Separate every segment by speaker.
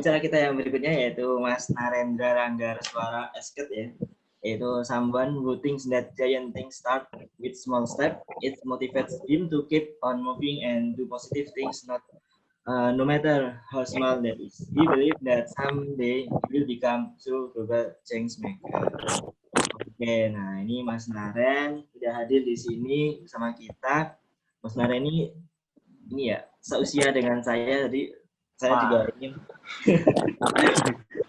Speaker 1: pembicara kita yang berikutnya yaitu Mas Narendra Ranggareswara Esket ya. Yaitu someone who thinks that giant things start with small step. It motivates him to keep on moving and do positive things, no matter how small that is. He believes that someday he will become true global change maker. Oke, nah ini Mas Naren sudah hadir di sini bersama kita. Mas Naren ini ya seusia dengan saya, jadi saya juga ingin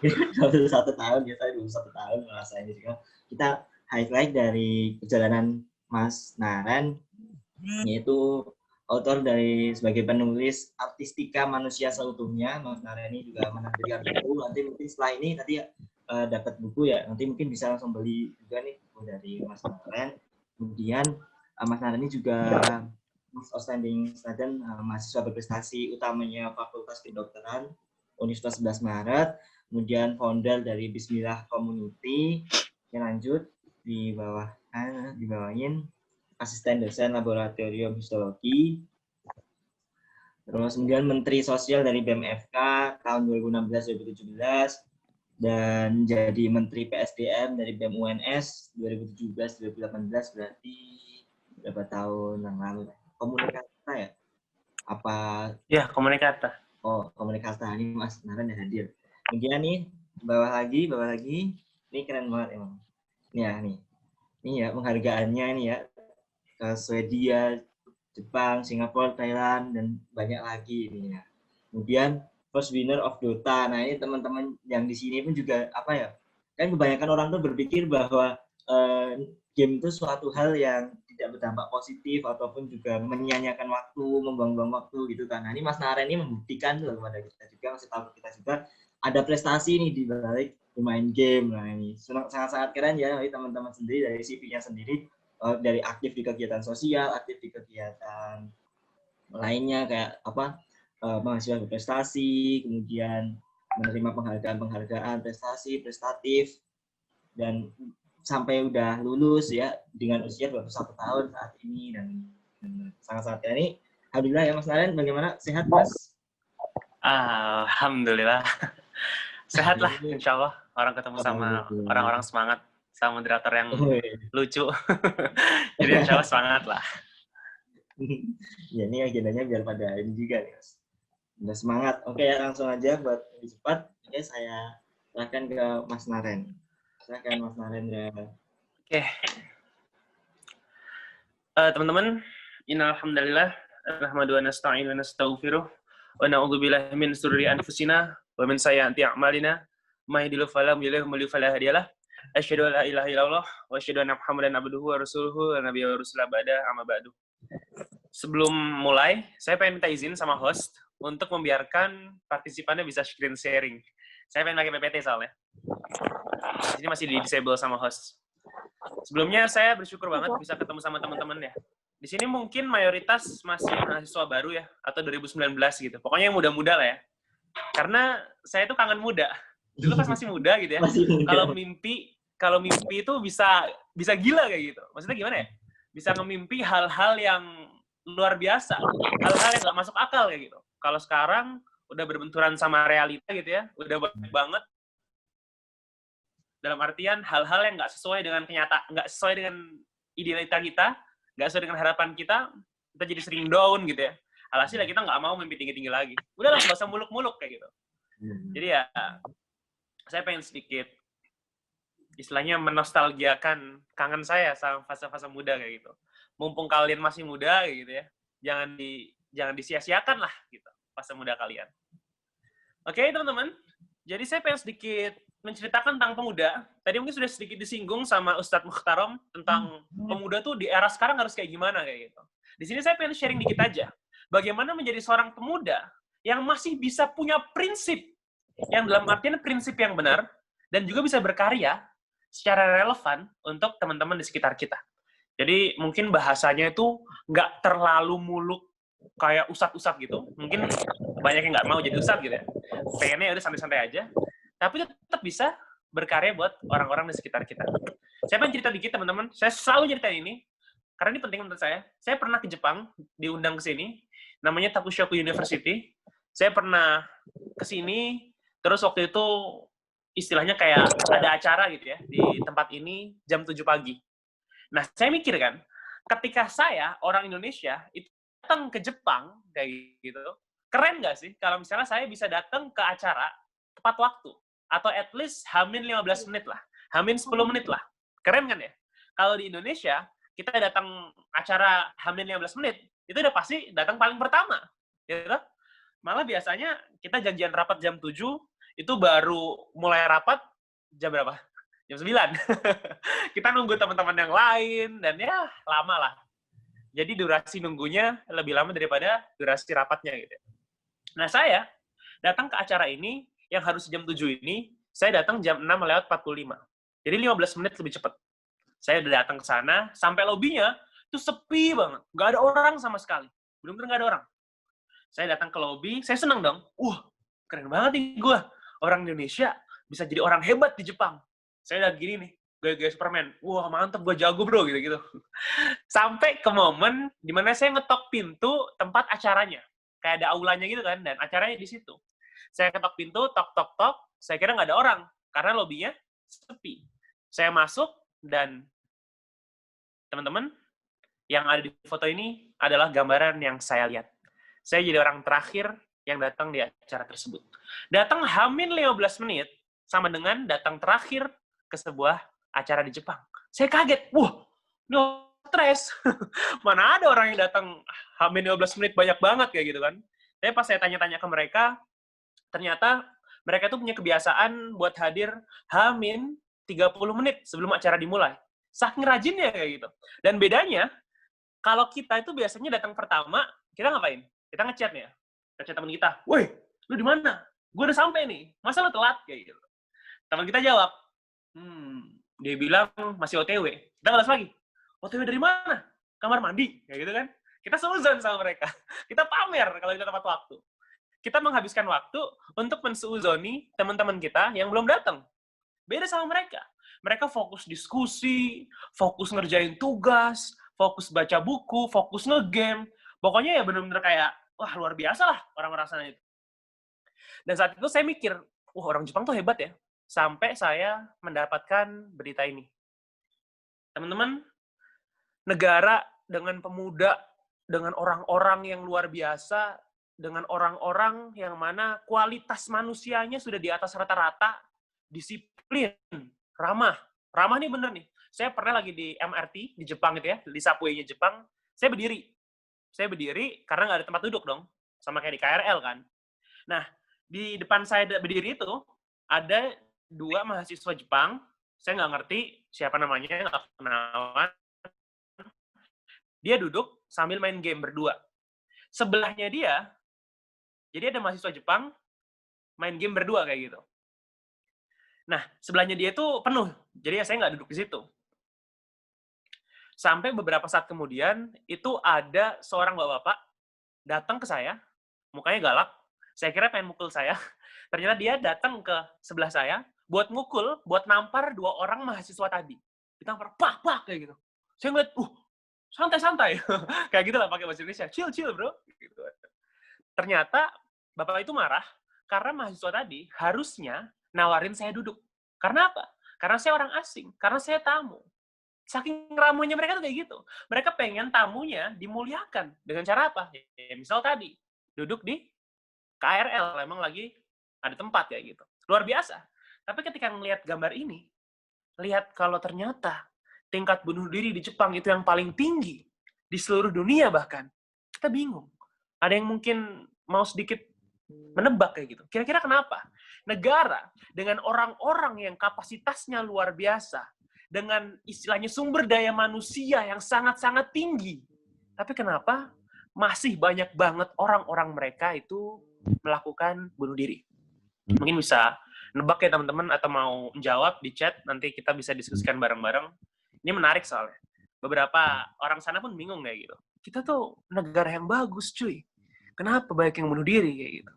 Speaker 1: 21 tahun ya, saya 21 tahun merasa ini juga. Kita highlight dari perjalanan Mas Naren, yaitu author dari sebagai penulis Artistika Manusia Seutuhnya. Mas Naren ini juga menerbitkan buku. Nanti mungkin setelah ini tadi dapat buku ya, nanti mungkin bisa langsung beli juga nih buku dari Mas Naren. Kemudian Mas Naren ini juga Most Outstanding Student, mahasiswa berprestasi utamanya Fakultas Kedokteran Universitas 11 Maret, kemudian founder dari Bismillah Community. Yang lanjut dibawain asisten dosen laboratorium histologi. Terus kemudian Menteri Sosial dari BMFK tahun 2016-2017 dan jadi Menteri PSDM dari BEM UNS 2017-2018, berarti berapa tahun yang lalu? Komunikata ya? Apa?
Speaker 2: Ya, Komunikata.
Speaker 1: Oh, Komunikata. Ini Mas Naren yang hadir. Kemudian nih, bawah lagi. Ini keren banget emang. Ini ya penghargaannya ini ya. Ke Swedia, Jepang, Singapura, Thailand, dan banyak lagi ini ya. Kemudian first winner of Dota. Nah ini teman-teman yang di sini pun juga apa ya? Kan kebanyakan orang tuh berpikir bahwa game itu suatu hal yang tidak berdampak positif ataupun juga menyia-nyiakan waktu, membuang-buang waktu gitu kan. Nah ini Mas Naren ini membuktikan loh kepada kita juga, masih tahu kita juga ada prestasi nih di balik bermain game. Nah ini sangat-sangat keren ya teman-teman sendiri dari CV-nya sendiri, dari aktif di kegiatan sosial, aktif di kegiatan lainnya kayak apa, mahasiswa berprestasi, kemudian menerima penghargaan prestasi, prestatif, dan sampai udah lulus ya dengan usia 21 tahun saat ini, dan sangat-sangat ini. Alhamdulillah ya Mas Naren, bagaimana, sehat Mas?
Speaker 2: Alhamdulillah. Sehat lah, insya Allah. Orang ketemu sama orang-orang semangat, sama moderator yang lucu. Jadi insya Allah semangat lah.
Speaker 1: Ya ini agendanya biar pada ini juga nih Mas. Udah semangat. Oke ya, langsung aja buat lebih cepat. Oke, saya serahkan ke Mas Naren. Silakan Mas Narendra.
Speaker 2: Oke. Teman-teman, innal hamdalillah nahmaduhu wa nasta'inu wa nastaghfiruh wa na'udzu billahi min shururi anfusina wa min sayyiati a'malina may yahdihillahu fala mudilla lahu wa may yudlil fala hadiyalah. Asyhadu an la ilaha illallah wa asyhadu anna Muhammadan abduhu wa rasuluhu wa nabiyyu wa rasulullah ba'da amma ba'du. Sebelum mulai, saya pengen minta izin sama host untuk membiarkan partisipannya bisa screen sharing. Saya pengen pakai PPT soalnya. Ini masih di disable sama host. Sebelumnya saya bersyukur banget bisa ketemu sama teman-teman ya. Di sini mungkin mayoritas masih mahasiswa baru ya, atau 2019 gitu. Pokoknya yang muda-muda lah ya. Karena saya itu kangen muda. Dulu pas masih muda gitu ya. Kalau mimpi itu bisa gila kayak gitu. Maksudnya gimana ya? Bisa ngemimpi hal-hal yang luar biasa, hal-hal yang nggak masuk akal kayak gitu. Kalau sekarang udah berbenturan sama realita gitu ya, udah banyak banget. Dalam artian hal-hal yang nggak sesuai dengan nggak sesuai dengan idealita kita, nggak sesuai dengan harapan kita jadi sering down gitu ya. Alhasil kita nggak mau mimpi tinggi-tinggi lagi. Udahlah, nggak usah muluk-muluk kayak gitu. Jadi ya, saya pengen sedikit istilahnya menostalgiakan kangen saya sama fase-fase muda kayak gitu. Mumpung kalian masih muda kayak gitu ya, jangan disia-siakan lah gitu fase muda kalian. Oke, teman-teman. Jadi saya pengen sedikit menceritakan tentang pemuda. Tadi mungkin sudah sedikit disinggung sama Ustadz Mukhtarom tentang pemuda tuh di era sekarang harus kayak gimana kayak gitu. Di sini saya pengen sharing dikit aja. Bagaimana menjadi seorang pemuda yang masih bisa punya prinsip, yang dalam artian prinsip yang benar, dan juga bisa berkarya secara relevan untuk teman-teman di sekitar kita. Jadi mungkin bahasanya itu nggak terlalu muluk kayak ustadz-ustadz gitu. Mungkin banyak yang nggak mau jadi ustadz gitu ya. Pengennya udah santai-santai aja. Tapi tetap bisa berkarya buat orang-orang di sekitar kita. Saya pengen cerita dikit, teman-teman. Saya selalu ceritain ini, karena ini penting menurut saya. Saya pernah ke Jepang, diundang ke sini, namanya Takushoku University. Saya pernah ke sini Terus waktu itu istilahnya kayak ada acara gitu ya di tempat ini jam 7 pagi. Nah, saya mikir kan, ketika saya orang Indonesia itu datang ke Jepang kayak gitu, keren nggak sih kalau misalnya saya bisa datang ke acara tepat waktu atau at least hamin 15 menit lah, hamin 10 menit lah. Keren kan ya? Kalau di Indonesia, kita datang acara hamin 15 menit, itu udah pasti datang paling pertama. Gitu. Malah biasanya kita janjian rapat jam 7, itu baru mulai rapat jam berapa? Jam 9. Kita nunggu teman-teman yang lain, dan ya lama lah. Jadi durasi nunggunya lebih lama daripada durasi rapatnya gitu. Nah, saya datang ke acara ini, yang harus jam 7 ini, saya datang jam 6:45. Jadi 15 menit lebih cepat. Saya udah datang ke sana, sampai lobinya, itu sepi banget. Nggak ada orang sama sekali. Bener-bener nggak ada orang. Saya datang ke lobi, saya senang dong. Keren banget nih gue. Orang Indonesia bisa jadi orang hebat di Jepang. Saya udah gini nih, gaya-gaya Superman. Wah, mantep, gue jago bro, gitu-gitu. Sampai ke momen dimana saya ngetok pintu tempat acaranya. Kayak ada aulanya gitu kan, dan acaranya di situ. Saya ketok pintu, tok-tok-tok, saya kira nggak ada orang, karena lobinya sepi. Saya masuk, dan teman-teman, yang ada di foto ini adalah gambaran yang saya lihat. Saya jadi orang terakhir yang datang di acara tersebut. Datang hamin 15 menit, sama dengan datang terakhir ke sebuah acara di Jepang. Saya kaget, ini stres. Mana ada orang yang datang hamin 15 menit banyak banget kayak gitu kan. Tapi pas saya tanya-tanya ke mereka, ternyata mereka tuh punya kebiasaan buat hadir hamin 30 menit sebelum acara dimulai. Saking rajinnya kayak gitu. Dan bedanya, kalau kita itu biasanya datang pertama, kita ngapain? Kita ngechat nih ya. Ngechat teman kita, "Woi, lu di mana? Gue udah sampai nih. Masa lu telat?" Kayak gitu. Teman kita jawab, dia bilang masih OTW. Kita balas lagi, "OTW dari mana? Kamar mandi?" Kayak gitu kan. Kita seuzon sama mereka. Kita pamer kalau kita tepat waktu. Kita menghabiskan waktu untuk menseuzoni teman-teman kita yang belum datang. Beda sama mereka. Mereka fokus diskusi, fokus ngerjain tugas, fokus baca buku, fokus nge-game. Pokoknya ya bener-bener kayak, wah luar biasa lah orang-orang sana itu. Dan saat itu saya mikir, wah orang Jepang tuh hebat ya. Sampai saya mendapatkan berita ini. Teman-teman, negara dengan pemuda, dengan orang-orang yang luar biasa, dengan orang-orang yang mana kualitas manusianya sudah di atas rata-rata, disiplin, ramah. Ramah nih bener nih. Saya pernah lagi di MRT di Jepang gitu ya, di subway-nya Jepang, saya berdiri. Saya berdiri karena nggak ada tempat duduk dong, sama kayak di KRL kan. Nah, di depan saya berdiri itu, ada 2 mahasiswa Jepang, saya nggak ngerti siapa namanya, nggak kenalan. Dia duduk sambil main game berdua. Sebelahnya dia, jadi ada mahasiswa Jepang, main game berdua kayak gitu. Nah, sebelahnya dia itu penuh, jadi saya nggak duduk di situ. Sampai beberapa saat kemudian, itu ada seorang bapak-bapak datang ke saya, mukanya galak, saya kira pengen mukul saya. Ternyata dia datang ke sebelah saya, buat ngukul, buat nampar 2 orang mahasiswa tadi. Ditampar, pak, kayak gitu. Saya ngeliat, santai-santai. Kayak gitu lah pakai bahasa Indonesia, chill bro. Gitu. Ternyata bapak itu marah, karena mahasiswa tadi harusnya nawarin saya duduk. Karena apa? Karena saya orang asing, karena saya tamu. Saking ramahnya mereka tuh kayak gitu. Mereka pengen tamunya dimuliakan. Dengan cara apa? Ya, misal tadi, duduk di KRL, memang lagi ada tempat kayak gitu. Luar biasa. Tapi ketika ngelihat gambar ini, lihat kalau ternyata tingkat bunuh diri di Jepang itu yang paling tinggi di seluruh dunia bahkan, kita bingung. Ada yang mungkin mau sedikit menebak kayak gitu. Kira-kira kenapa? Negara dengan orang-orang yang kapasitasnya luar biasa, dengan istilahnya sumber daya manusia yang sangat-sangat tinggi, tapi kenapa masih banyak banget orang-orang mereka itu melakukan bunuh diri? Mungkin bisa nebak ya teman-teman, atau mau menjawab di chat, nanti kita bisa diskusikan bareng-bareng. Ini menarik soalnya. Beberapa orang sana pun bingung kayak gitu. Kita tuh negara yang bagus cuy. Kenapa banyak yang bunuh diri kayak gitu?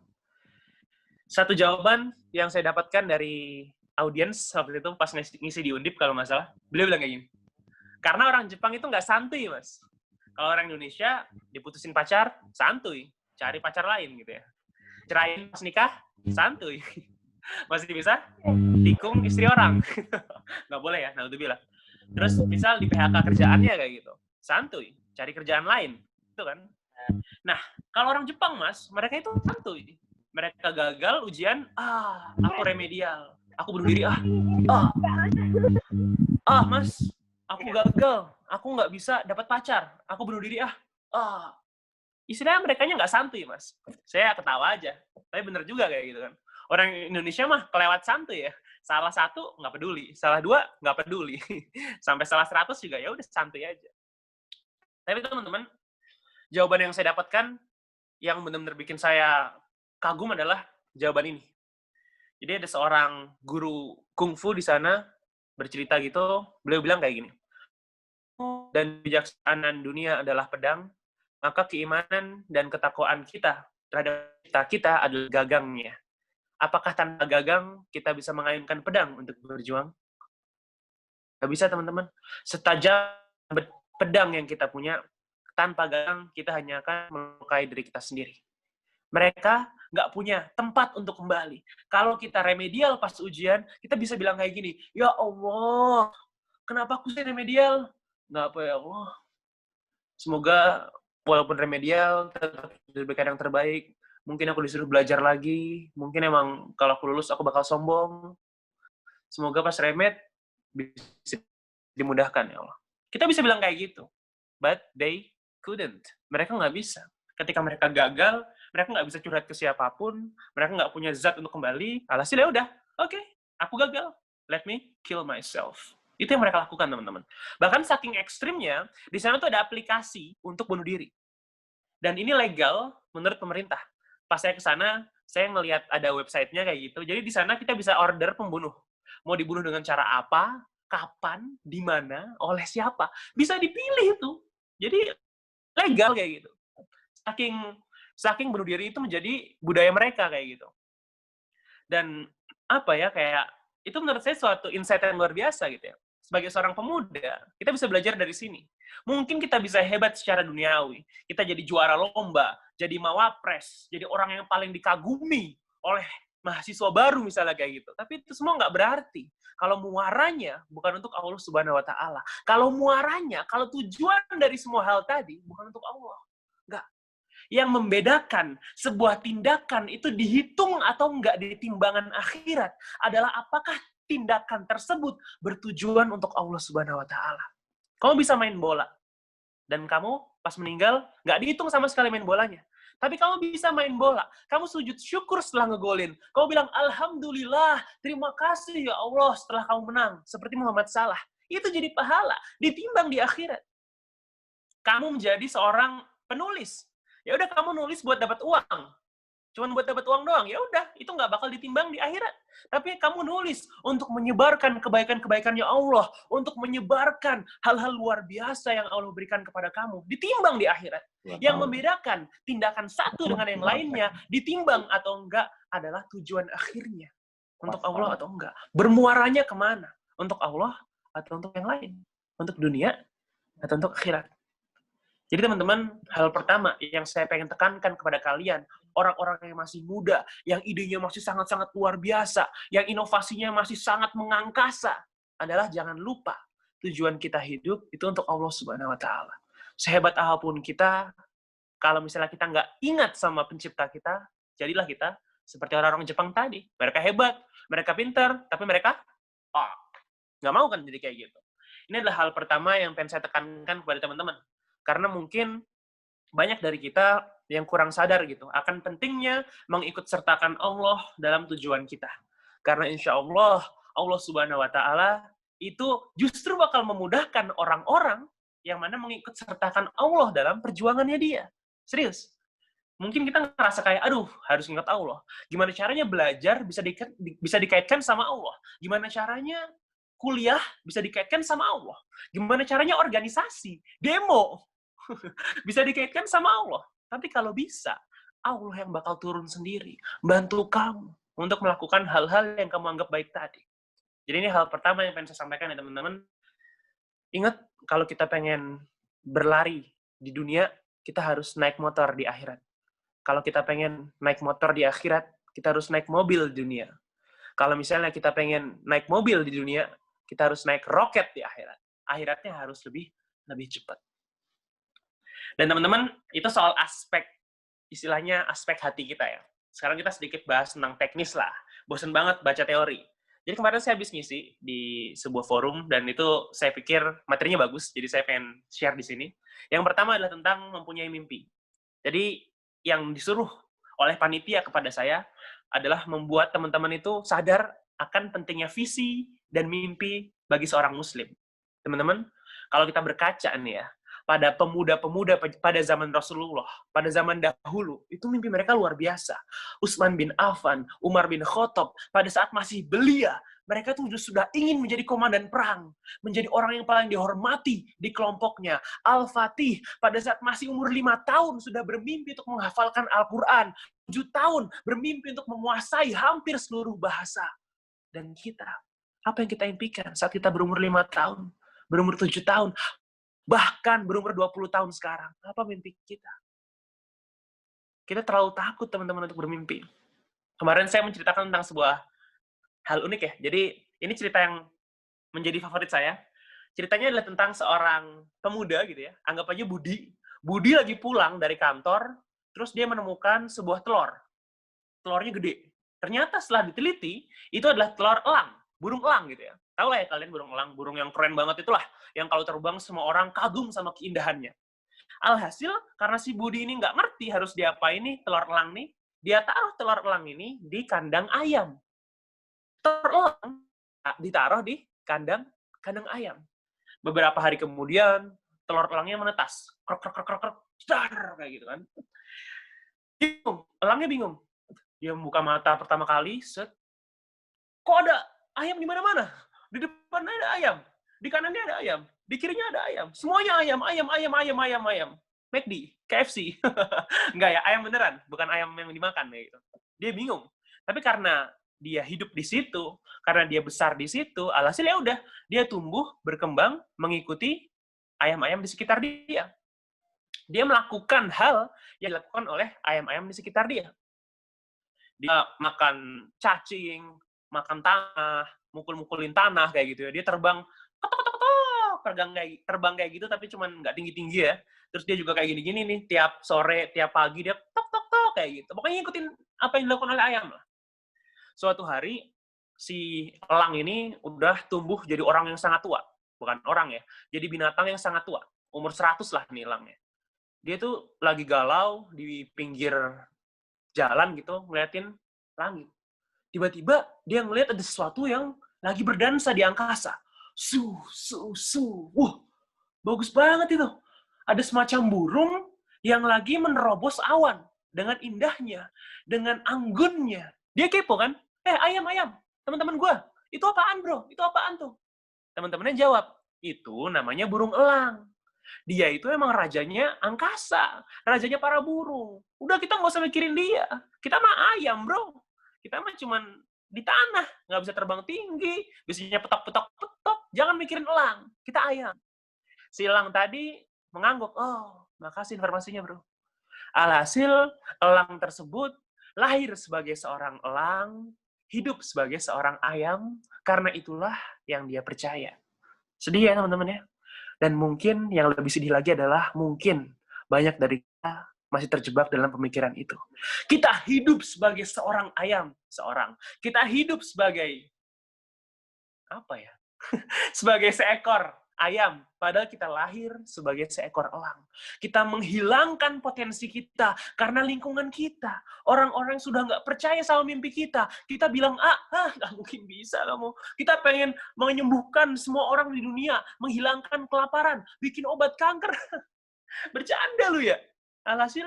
Speaker 2: Satu jawaban yang saya dapatkan dari audiens waktu itu pas ngisi di Undip kalau nggak salah, beliau bilang kayak gini. Karena orang Jepang itu nggak santuy, Mas. Kalau orang Indonesia diputusin pacar, santuy. Cari pacar lain gitu ya. Cerain pas nikah, santuy. Masih bisa tikung istri orang. Nggak boleh ya, naudzubillah. Terus misal di PHK kerjaannya kayak gitu. Santuy, cari kerjaan lain. Itu kan. Nah, kalau orang Jepang, Mas, mereka itu santuy. Mereka gagal ujian, aku remedial. Aku bunuh diri, Mas, aku gagal. Aku nggak bisa dapat pacar. Aku bunuh diri, istilahnya mereka nggak santuy, Mas. Saya ketawa aja. Tapi bener juga kayak gitu kan. Orang Indonesia mah kelewat santuy ya. Salah satu nggak peduli, salah dua nggak peduli. Sampai salah 100 juga ya udah santuy aja. Tapi teman-teman, jawaban yang saya dapatkan yang benar-benar bikin saya kagum adalah jawaban ini. Jadi ada seorang guru kungfu di sana bercerita gitu, beliau bilang kayak gini. Dan bijaksanaan dunia adalah pedang, maka keimanan dan ketakwaan kita terhadap kita adalah gagangnya. Apakah tanpa gagang kita bisa mengayunkan pedang untuk berjuang? Nggak bisa, teman-teman. Setajam pedang yang kita punya, tanpa gagang kita hanya akan melukai diri kita sendiri. Mereka nggak punya tempat untuk kembali. Kalau kita remedial pas ujian, kita bisa bilang kayak gini, ya Allah, kenapa aku sih remedial? Nggak apa ya Allah. Semoga walaupun remedial, tetap diberikan yang terbaik. Mungkin aku disuruh belajar lagi. Mungkin emang kalau aku lulus, aku bakal sombong. Semoga pas remed, bisa dimudahkan ya Allah. Kita bisa bilang kayak gitu. But they couldn't. Mereka nggak bisa. Ketika mereka gagal, mereka nggak bisa curhat ke siapapun, mereka nggak punya zat untuk kembali, alhasil ya udah, oke, aku gagal, let me kill myself. Itu yang mereka lakukan, teman-teman. Bahkan saking ekstrimnya, di sana tuh ada aplikasi untuk bunuh diri. Dan ini legal menurut pemerintah. Pas saya ke sana, saya ngelihat ada websitenya kayak gitu. Jadi di sana kita bisa order pembunuh. Mau dibunuh dengan cara apa, kapan, di mana, oleh siapa. Bisa dipilih tuh. Jadi legal kayak gitu. Saking bunuh diri itu menjadi budaya mereka kayak gitu. Dan apa ya, kayak itu menurut saya suatu insight yang luar biasa gitu ya. Sebagai seorang pemuda, kita bisa belajar dari sini. Mungkin kita bisa hebat secara duniawi. Kita jadi juara lomba, jadi mawapres, jadi orang yang paling dikagumi oleh mahasiswa baru misalnya kayak gitu. Tapi itu semua nggak berarti kalau muaranya bukan untuk Allah Subhanahu wa Ta'ala. Kalau muaranya, kalau tujuan dari semua hal tadi bukan untuk Allah. Nggak. Yang membedakan sebuah tindakan itu dihitung atau enggak di timbangan akhirat adalah apakah tindakan tersebut bertujuan untuk Allah Subhanahu wa Ta'ala. Kamu bisa main bola, dan kamu pas meninggal nggak dihitung sama sekali main bolanya. Tapi kamu bisa main bola, kamu sujud syukur setelah ngegolin. Kamu bilang, Alhamdulillah, terima kasih ya Allah setelah kamu menang. Seperti Muhammad Salah. Itu jadi pahala, ditimbang di akhirat. Kamu menjadi seorang penulis. Ya udah, kamu nulis buat dapat uang. Cuman buat dapat uang doang, ya udah, itu nggak bakal ditimbang di akhirat. Tapi kamu nulis untuk menyebarkan kebaikan-kebaikannya Allah, untuk menyebarkan hal-hal luar biasa yang Allah berikan kepada kamu, ditimbang di akhirat. Yang membedakan tindakan satu dengan yang lainnya, ditimbang atau enggak, adalah tujuan akhirnya. Untuk Allah atau enggak. Bermuaranya kemana? Untuk Allah atau untuk yang lain? Untuk dunia atau untuk akhirat? Jadi teman-teman, hal pertama yang saya pengen tekankan kepada kalian, orang-orang yang masih muda, yang idenya masih sangat-sangat luar biasa, yang inovasinya masih sangat mengangkasa, adalah jangan lupa tujuan kita hidup itu untuk Allah Subhanahu wa Ta'ala. Sehebat apapun kita, kalau misalnya kita nggak ingat sama pencipta kita, jadilah kita seperti orang-orang Jepang tadi. Mereka hebat, mereka pintar, tapi mereka nggak mau kan jadi kayak gitu. Ini adalah hal pertama yang pengen saya tekankan kepada teman-teman. Karena mungkin banyak dari kita yang kurang sadar gitu akan pentingnya mengikut sertakan Allah dalam tujuan kita. Karena insya Allah, Allah Subhanahu wa Ta'ala itu justru bakal memudahkan orang-orang yang mana mengikut sertakan Allah dalam perjuangannya dia. Serius. Mungkin kita ngerasa kayak, aduh, harus ingat Allah. Gimana caranya belajar bisa dikaitkan sama Allah? Gimana caranya kuliah bisa dikaitkan sama Allah? Gimana caranya organisasi, demo, bisa dikaitkan sama Allah. Tapi kalau bisa, Allah yang bakal turun sendiri, bantu kamu untuk melakukan hal-hal yang kamu anggap baik tadi. Jadi ini hal pertama yang pengen saya sampaikan ya teman-teman. Ingat, kalau kita pengen berlari di dunia, kita harus naik motor di akhirat. Kalau kita pengen naik motor di akhirat, kita harus naik mobil di dunia. Kalau misalnya kita pengen naik mobil di dunia, kita harus naik roket di akhirat. Akhiratnya harus lebih cepat. Dan teman-teman, itu soal aspek, istilahnya aspek hati kita ya. Sekarang kita sedikit bahas tentang teknis lah. Bosen banget baca teori. Jadi kemarin saya habis ngisi di sebuah forum, dan itu saya pikir materinya bagus, jadi saya pengen share di sini. Yang pertama adalah tentang mempunyai mimpi. Jadi yang disuruh oleh panitia kepada saya adalah membuat teman-teman itu sadar akan pentingnya visi dan mimpi bagi seorang muslim. Teman-teman, kalau kita berkaca nih ya, pada pemuda-pemuda pada zaman Rasulullah, pada zaman dahulu, itu mimpi mereka luar biasa. Utsman bin Affan, Umar bin Khattab, pada saat masih belia, mereka tuh sudah ingin menjadi komandan perang, menjadi orang yang paling dihormati di kelompoknya. Al-Fatih, pada saat masih umur 5 tahun, sudah bermimpi untuk menghafalkan Al-Quran. 7 tahun, bermimpi untuk menguasai hampir seluruh bahasa. Dan kita, apa yang kita impikan saat kita berumur 5 tahun, berumur 7 tahun, bahkan berumur 20 tahun sekarang? Apa mimpi kita? Kita terlalu takut, teman-teman, untuk bermimpi. Kemarin saya menceritakan tentang sebuah hal unik ya. Jadi, ini cerita yang menjadi favorit saya. Ceritanya adalah tentang seorang pemuda gitu ya. Anggap aja Budi. Budi lagi pulang dari kantor, terus dia menemukan sebuah telur. Telurnya gede. Ternyata setelah diteliti, itu adalah telur elang. Burung elang gitu ya. Tahu lah ya kalian burung elang, burung yang keren banget itulah, yang kalau terbang semua orang kagum sama keindahannya. Alhasil, karena si Budi ini nggak ngerti harus diapain nih telur elang nih, dia taruh telur elang ini di kandang ayam. Telur elang ditaruh di kandang ayam. Beberapa hari kemudian, telur elangnya menetas. Krok, krok, krok, krok, krok, dar, kayak gitu kan. Bingung, elangnya bingung. Dia membuka mata pertama kali, set. Kok ada ayam di mana-mana? Di depannya ada ayam, di kanannya ada ayam, di kirinya ada ayam. Semuanya ayam, ayam, ayam, ayam, ayam, ayam. McD, KFC. Enggak ya, ayam beneran, bukan ayam yang dimakan kayak gitu. Dia bingung. Tapi karena dia hidup di situ, karena dia besar di situ, alhasil ya udah, dia tumbuh, berkembang, mengikuti ayam-ayam di sekitar dia. Dia melakukan hal yang dilakukan oleh ayam-ayam di sekitar dia. Dia makan cacing, makan tanah, mukul-mukulin tanah kayak gitu ya. Dia terbang terbang kayak gitu, tapi cuman nggak tinggi-tinggi ya. Terus dia juga kayak gini-gini nih, tiap sore, tiap pagi dia tok kayak gitu. Pokoknya ngikutin apa yang dilakukan oleh ayam lah. Suatu hari si elang ini udah tumbuh jadi orang yang sangat tua. Bukan orang ya, jadi binatang yang sangat tua. Umur 100 lah nih elangnya. Dia tuh lagi galau di pinggir jalan gitu, ngeliatin langit. Tiba-tiba dia ngeliat ada sesuatu yang lagi berdansa di angkasa. Wah, bagus banget itu. Ada semacam burung yang lagi menerobos awan dengan indahnya, dengan anggunnya. Dia kepo kan? Ayam, teman-teman gue, itu apaan bro? Itu apaan tuh? Teman-temannya jawab, itu namanya burung elang. Dia itu emang rajanya angkasa, rajanya para burung. Udah kita nggak usah mikirin dia. Kita mah ayam bro. Kita mah cuman di tanah, nggak bisa terbang tinggi, biasanya petok. Jangan mikirin elang, kita ayam. Si elang tadi mengangguk, oh, makasih informasinya bro. Alhasil, elang tersebut lahir sebagai seorang elang, hidup sebagai seorang ayam, karena itulah yang dia percaya. Sedih ya teman-teman ya? Dan mungkin yang lebih sedih lagi adalah mungkin banyak dari kita masih terjebak dalam pemikiran itu. Kita hidup sebagai seorang ayam, kita hidup sebagai apa ya? Sebagai seekor ayam, padahal kita lahir sebagai seekor elang. Kita menghilangkan potensi kita karena lingkungan kita. Orang-orang sudah nggak percaya sama mimpi kita. Kita bilang, nggak mungkin bisa kamu. Kita pengen menyembuhkan semua orang di dunia, menghilangkan kelaparan, bikin obat kanker. Bercanda lu ya. Alhasil,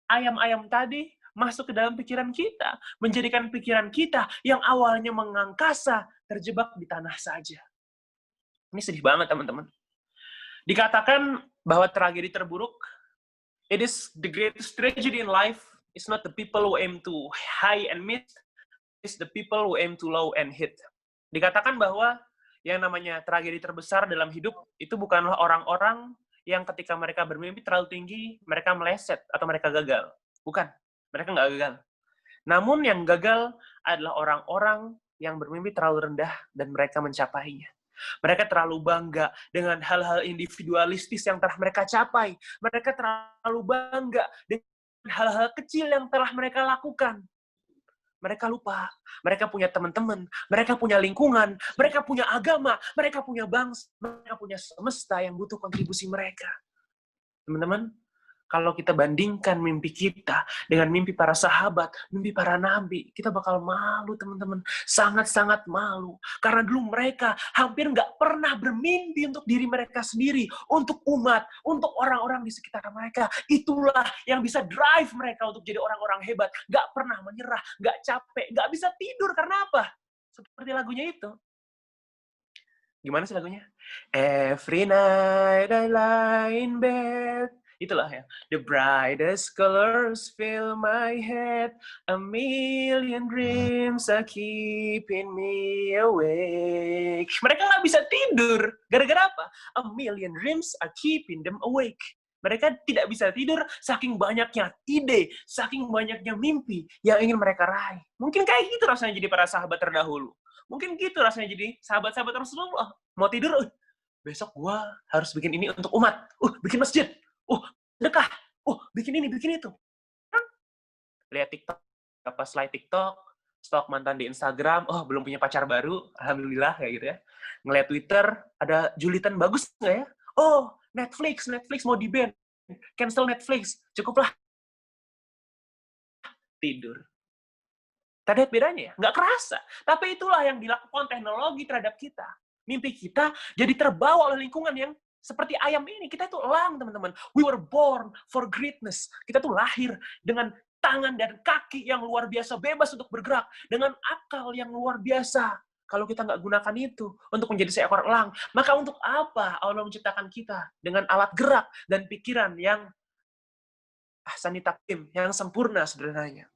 Speaker 2: ayam-ayam tadi masuk ke dalam pikiran kita, menjadikan pikiran kita yang awalnya mengangkasa, terjebak di tanah saja. Ini sedih banget, teman-teman. Dikatakan bahwa tragedi terburuk, it is the greatest tragedy in life, it's not the people who aim to high and mid, it's the people who aim to low and hit. Dikatakan bahwa yang namanya tragedi terbesar dalam hidup, itu bukanlah orang-orang yang ketika mereka bermimpi terlalu tinggi, mereka meleset atau mereka gagal. Bukan, mereka nggak gagal. Namun yang gagal adalah orang-orang yang bermimpi terlalu rendah dan mereka mencapainya. Mereka terlalu bangga dengan hal-hal individualistis yang telah mereka capai. Mereka terlalu bangga dengan hal-hal kecil yang telah mereka lakukan. Mereka lupa. Mereka punya teman-teman, mereka punya lingkungan, mereka punya agama, mereka punya bangsa, mereka punya semesta yang butuh kontribusi mereka. Teman-teman, kalau kita bandingkan mimpi kita dengan mimpi para sahabat, mimpi para nabi, kita bakal malu, teman-teman. Sangat-sangat malu. Karena dulu mereka hampir nggak pernah bermimpi untuk diri mereka sendiri, untuk umat, untuk orang-orang di sekitar mereka. Itulah yang bisa drive mereka untuk jadi orang-orang hebat. Nggak pernah menyerah, nggak capek, nggak bisa tidur. Karena apa? Seperti lagunya itu. Gimana sih lagunya? Every night I lie in bed. Itulah ya. The brightest colors fill my head. A million dreams are keeping me awake. Mereka nggak bisa tidur. Gara-gara apa? A million dreams are keeping them awake. Mereka tidak bisa tidur saking banyaknya ide, saking banyaknya mimpi yang ingin mereka raih. Mungkin kayak gitu rasanya jadi para sahabat terdahulu. Mungkin gitu rasanya jadi sahabat-sahabat Rasulullah. Mau tidur, besok gua harus bikin ini untuk umat. Bikin masjid. Sedekah. Bikin ini, bikin itu. Lihat TikTok, apa slide TikTok, stok mantan di Instagram, belum punya pacar baru, alhamdulillah kayak gitu ya. Ngeliat Twitter, ada julitan bagus nggak ya? Netflix mau di-ban. Cancel Netflix, cukuplah. Tidur. Tadi bedanya ya? Nggak kerasa. Tapi itulah yang dilakukan teknologi terhadap kita. Mimpi kita jadi terbawa oleh lingkungan yang seperti ayam ini. Kita itu elang, teman-teman. We were born for greatness. Kita tuh lahir dengan tangan dan kaki yang luar biasa, bebas untuk bergerak. Dengan akal yang luar biasa. Kalau kita nggak gunakan itu untuk menjadi seekor elang, maka untuk apa Allah menciptakan kita dengan alat gerak dan pikiran yang ahsani taqwim, yang sempurna sederhananya.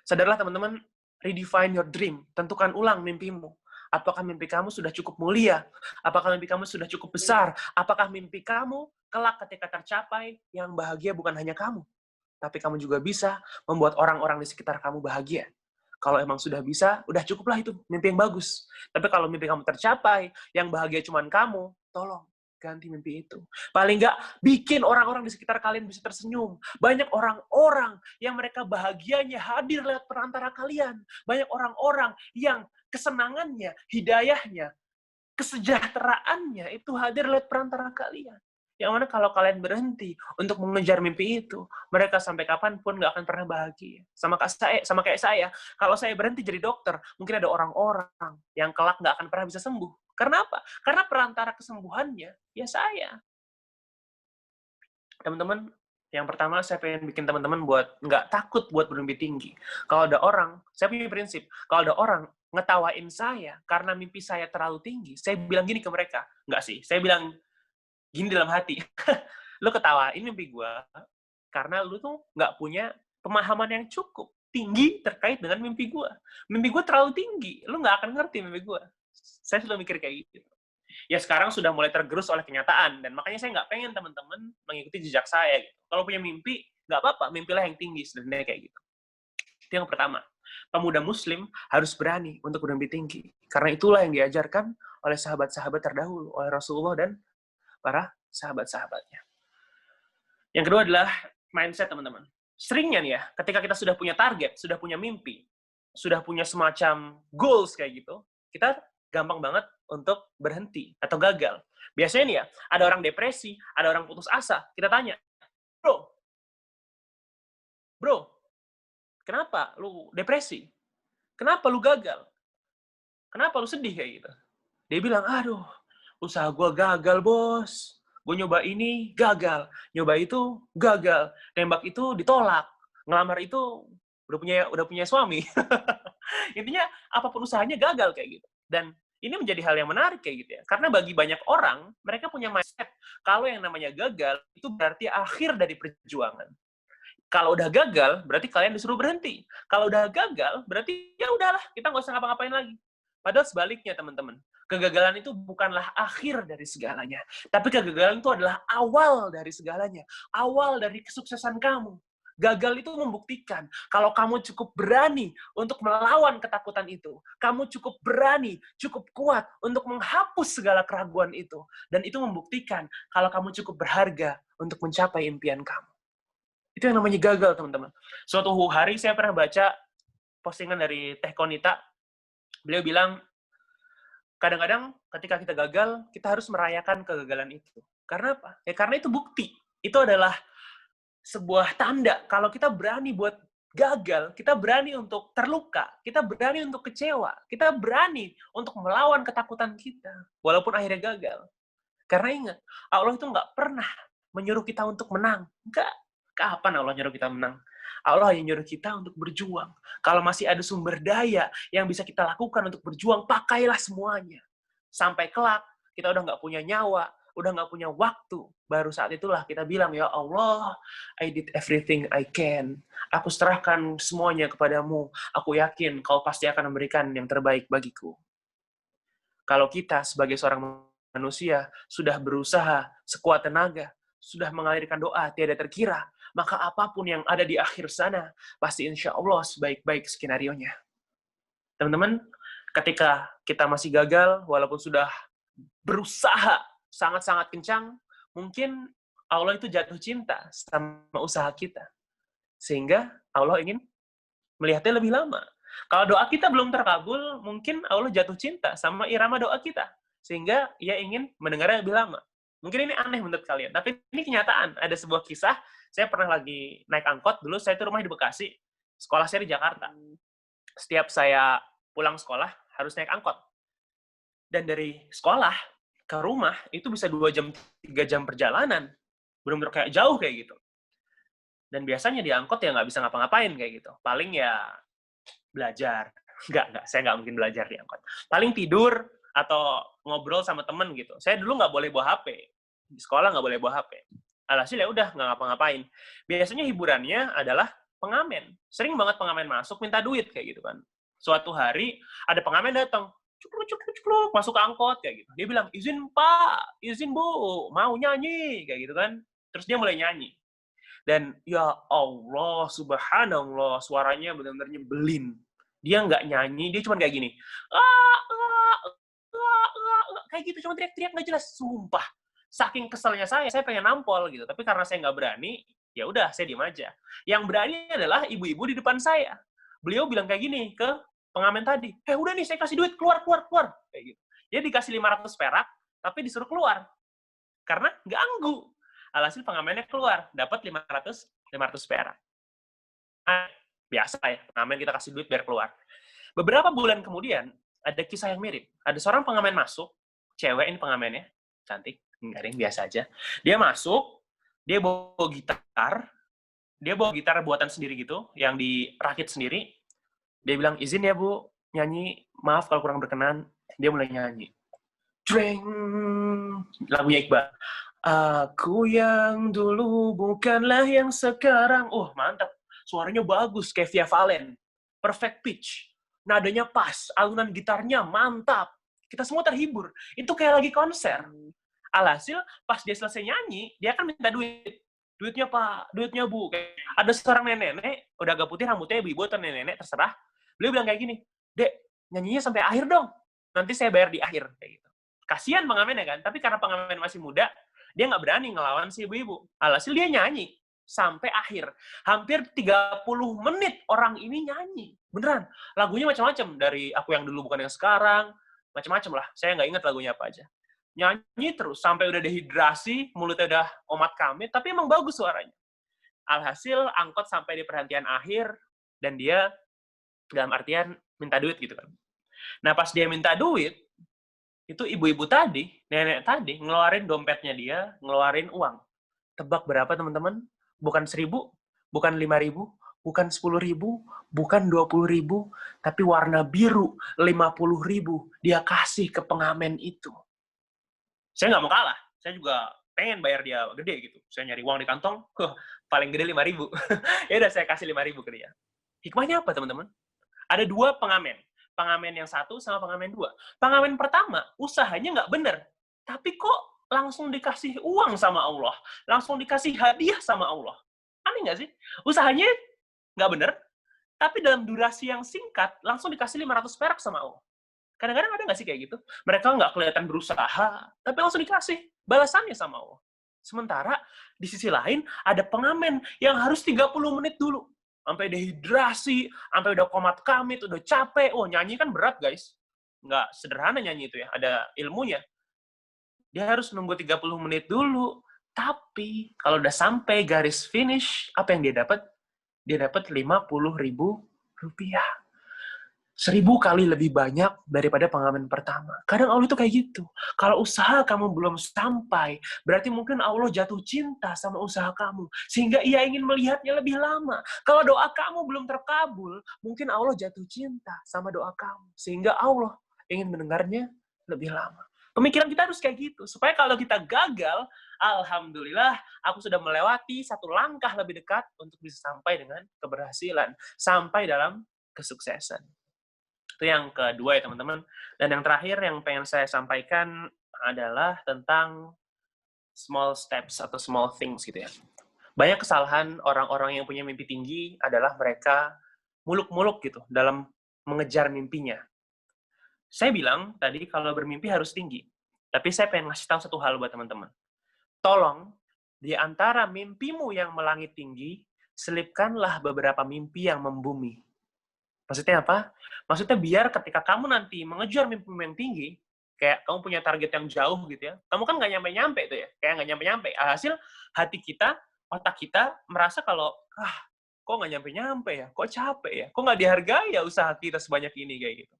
Speaker 2: Sadarlah teman-teman, redefine your dream. Tentukan ulang mimpimu. Apakah mimpi kamu sudah cukup mulia? Apakah mimpi kamu sudah cukup besar? Apakah mimpi kamu kelak ketika tercapai, yang bahagia bukan hanya kamu, tapi kamu juga bisa membuat orang-orang di sekitar kamu bahagia? Kalau emang sudah bisa, udah cukuplah itu mimpi yang bagus. Tapi kalau mimpi kamu tercapai, yang bahagia cuma kamu, tolong ganti mimpi itu. Paling nggak bikin orang-orang di sekitar kalian bisa tersenyum. Banyak orang-orang yang mereka bahagianya hadir lewat perantara kalian. Banyak orang-orang yang kesenangannya, hidayahnya, kesejahteraannya itu hadir lewat perantara kalian. Yang mana kalau kalian berhenti untuk mengejar mimpi itu, mereka sampai kapanpun nggak akan pernah bahagia. Sama kayak saya, kalau saya berhenti jadi dokter, mungkin ada orang-orang yang kelak nggak akan pernah bisa sembuh. Karena apa? Karena perantara kesembuhannya, ya saya. Teman-teman, yang pertama saya pengen bikin teman-teman buat nggak takut buat bermimpi tinggi. Kalau ada orang, saya punya prinsip, kalau ada orang ngetawain saya karena mimpi saya terlalu tinggi, saya bilang gini ke mereka. Nggak sih, saya bilang gini dalam hati, lu ketawain mimpi gue karena lu tuh nggak punya pemahaman yang cukup tinggi terkait dengan mimpi gue. Mimpi gue terlalu tinggi, lu nggak akan ngerti mimpi gue. Saya sudah mikir kayak gitu. Ya sekarang sudah mulai tergerus oleh kenyataan, dan makanya saya nggak pengen teman-teman mengikuti jejak saya. Gitu. Kalau punya mimpi, nggak apa-apa, mimpilah yang tinggi, sebenarnya kayak gitu. Itu yang pertama. Pemuda muslim harus berani untuk bermimpi tinggi. Karena itulah yang diajarkan oleh sahabat-sahabat terdahulu, oleh Rasulullah dan para sahabat-sahabatnya. Yang kedua adalah mindset, teman-teman. Seringnya nih ya, ketika kita sudah punya target, sudah punya mimpi, sudah punya semacam goals kayak gitu, kita gampang banget untuk berhenti atau gagal. Biasanya nih ya, ada orang depresi, ada orang putus asa, kita tanya, bro, kenapa lu depresi? Kenapa lu gagal? Kenapa lu sedih kayak gitu? Dia bilang, aduh, usaha gue gagal, bos. Gue nyoba ini, gagal. Nyoba itu, gagal. Tembak itu, ditolak. Ngelamar itu, udah punya suami. Intinya, apapun usahanya gagal kayak gitu. Dan ini menjadi hal yang menarik kayak gitu ya. Karena bagi banyak orang, mereka punya mindset, kalau yang namanya gagal, itu berarti akhir dari perjuangan. Kalau udah gagal, berarti kalian disuruh berhenti. Kalau udah gagal, berarti ya udahlah, kita nggak usah ngapa-ngapain lagi. Padahal sebaliknya, teman-teman. Kegagalan itu bukanlah akhir dari segalanya. Tapi kegagalan itu adalah awal dari segalanya. Awal dari kesuksesan kamu. Gagal itu membuktikan kalau kamu cukup berani untuk melawan ketakutan itu. Kamu cukup berani, cukup kuat untuk menghapus segala keraguan itu. Dan itu membuktikan kalau kamu cukup berharga untuk mencapai impian kamu. Itu yang namanya gagal, teman-teman. Suatu hari saya pernah baca postingan dari Teh Konita. Beliau bilang, kadang-kadang ketika kita gagal, kita harus merayakan kegagalan itu. Karena apa? Ya karena itu bukti. Itu adalah sebuah tanda kalau kita berani buat gagal, kita berani untuk terluka, kita berani untuk kecewa, kita berani untuk melawan ketakutan kita, walaupun akhirnya gagal. Karena ingat, Allah itu nggak pernah menyuruh kita untuk menang. Nggak. Kapan Allah nyuruh kita menang? Allah yang nyuruh kita untuk berjuang. Kalau masih ada sumber daya yang bisa kita lakukan untuk berjuang, pakailah semuanya. Sampai kelak, kita udah nggak punya nyawa, udah nggak punya waktu, baru saat itulah kita bilang, ya Allah, I did everything I can. Aku serahkan semuanya kepadamu. Aku yakin kau pasti akan memberikan yang terbaik bagiku. Kalau kita sebagai seorang manusia sudah berusaha sekuat tenaga, sudah mengalirkan doa tiada terkira, maka apapun yang ada di akhir sana, pasti insya Allah sebaik-baik skenario-nya. Teman-teman, ketika kita masih gagal, walaupun sudah berusaha sangat-sangat kencang, mungkin Allah itu jatuh cinta sama usaha kita. Sehingga Allah ingin melihatnya lebih lama. Kalau doa kita belum terkabul, mungkin Allah jatuh cinta sama irama doa kita. Sehingga ia ingin mendengarnya lebih lama. Mungkin ini aneh menurut kalian, tapi ini kenyataan. Ada sebuah kisah, saya pernah lagi naik angkot, dulu saya itu rumah di Bekasi, sekolah saya di Jakarta. Setiap saya pulang sekolah, harus naik angkot. Dan dari sekolah ke rumah itu bisa 2 jam, 3 jam perjalanan. Benar-benar kayak jauh kayak gitu. Dan biasanya di angkot ya nggak bisa ngapa-ngapain kayak gitu. Paling ya belajar. Nggak, saya nggak mungkin belajar di angkot. Paling tidur atau ngobrol sama temen gitu. Saya dulu nggak boleh bawa HP. Di sekolah nggak boleh bawa HP. Alhasil ya udah nggak ngapa-ngapain. Biasanya hiburannya adalah pengamen. Sering banget pengamen masuk minta duit kayak gitu kan. Suatu hari ada pengamen datang. Cukluk, masuk ke angkot kayak gitu. Dia bilang, izin Pak, izin Bu, mau nyanyi kayak gitu kan. Terus dia mulai nyanyi. Dan ya Allah, subhanallah, suaranya benar-benar nyebelin. Dia nggak nyanyi, dia cuma kayak gini. Kayak gitu, cuma teriak-teriak nggak jelas. Sumpah. Saking keselnya saya pengen nampol gitu. Tapi karena saya nggak berani, ya udah saya diem aja. Yang berani adalah ibu-ibu di depan saya. Beliau bilang kayak gini ke pengamen tadi, udah nih saya kasih duit, keluar. Kayak gitu. Dia dikasih 500 perak, tapi disuruh keluar. Karena ganggu. Alhasil pengamennya keluar, dapat 500 perak. Biasa ya, pengamen kita kasih duit biar keluar. Beberapa bulan kemudian, ada kisah yang mirip. Ada seorang pengamen masuk, cewek ini pengamennya, cantik, enggak ada yang biasa aja. Dia masuk, dia bawa gitar buatan sendiri gitu, yang dirakit sendiri. Dia bilang, izin ya Bu, nyanyi, maaf kalau kurang berkenan. Dia mulai nyanyi. Dreng, lagunya Iqbal. Aku yang dulu bukanlah yang sekarang. Oh, mantap. Suaranya bagus, kayak Via Valen. Perfect pitch. Nadanya pas, alunan gitarnya mantap. Kita semua terhibur. Itu kayak lagi konser. Alhasil, pas dia selesai nyanyi, dia kan minta duit. Duitnya Pak, duitnya Bu. Ada seorang nenek, udah agak putih rambutnya, ibu-ibu atau nenek, terserah. Beliau bilang kayak gini, Dek, nyanyinya sampai akhir dong. Nanti saya bayar di akhir. Kayak gitu. Kasian pengamennya kan, tapi karena pengamen masih muda, dia nggak berani ngelawan si ibu-ibu. Alhasil dia nyanyi sampai akhir. Hampir 30 menit orang ini nyanyi. Beneran. Lagunya macam-macam. Dari Aku Yang Dulu Bukan Yang Sekarang, macam-macam lah. Saya nggak ingat lagunya apa aja. Nyanyi terus, sampai udah dehidrasi, mulutnya udah omat kamit, tapi emang bagus suaranya. Alhasil, angkot sampai di perhentian akhir, dan dia dalam artian minta duit gitu kan. Nah, pas dia minta duit, itu ibu-ibu tadi, nenek tadi, ngeluarin dompetnya dia, ngeluarin uang. Tebak berapa, teman-teman? Bukan 1.000, bukan 5.000, bukan 10.000, bukan 20.000, tapi warna biru, 50.000, dia kasih ke pengamen itu. Saya nggak mau kalah. Saya juga pengen bayar dia gede gitu. Saya nyari uang di kantong, paling gede 5.000. Ya udah, saya kasih 5.000 ke dia. Hikmahnya apa, teman-teman? Ada 2 pengamen. Pengamen yang 1 sama pengamen 2. Pengamen pertama, usahanya nggak bener. Tapi kok langsung dikasih uang sama Allah? Langsung dikasih hadiah sama Allah? Aneh nggak sih? Usahanya nggak bener, tapi dalam durasi yang singkat, langsung dikasih 500 perak sama Allah. Kadang-kadang ada nggak sih kayak gitu? Mereka nggak kelihatan berusaha, tapi langsung dikasih balasannya sama Allah. Sementara di sisi lain, ada pengamen yang harus 30 menit dulu. Sampai dehidrasi, sampai udah komat kamit, udah capek. Oh, nyanyi kan berat, guys. Nggak sederhana nyanyi itu ya, ada ilmunya. Dia harus nunggu 30 menit dulu. Tapi, kalau udah sampai garis finish, apa yang dia dapat? Dia dapat 50.000 rupiah. 1000 kali lebih banyak daripada pengamen pertama. Kadang Allah itu kayak gitu. Kalau usaha kamu belum sampai, berarti mungkin Allah jatuh cinta sama usaha kamu. Sehingga ia ingin melihatnya lebih lama. Kalau doa kamu belum terkabul, mungkin Allah jatuh cinta sama doa kamu. Sehingga Allah ingin mendengarnya lebih lama. Pemikiran kita harus kayak gitu. Supaya kalau kita gagal, alhamdulillah, aku sudah melewati satu langkah lebih dekat untuk bisa sampai dengan keberhasilan. Sampai dalam kesuksesan. Itu yang kedua ya teman-teman. Dan yang terakhir yang pengen saya sampaikan adalah tentang small steps atau small things gitu ya. Banyak kesalahan orang-orang yang punya mimpi tinggi adalah mereka muluk-muluk gitu dalam mengejar mimpinya. Saya bilang tadi kalau bermimpi harus tinggi. Tapi saya pengen ngasih tahu satu hal buat teman-teman. Tolong, di antara mimpimu yang melangit tinggi, selipkanlah beberapa mimpi yang membumi. Maksudnya apa? Maksudnya biar ketika kamu nanti mengejar mimpi yang tinggi, kayak kamu punya target yang jauh gitu ya, kamu kan nggak nyampe-nyampe tuh ya, kayak nggak nyampe-nyampe. Hasil hati kita, otak kita merasa kalau, kok nggak nyampe-nyampe ya, kok capek ya, kok nggak dihargai ya usaha kita sebanyak ini, kayak gitu.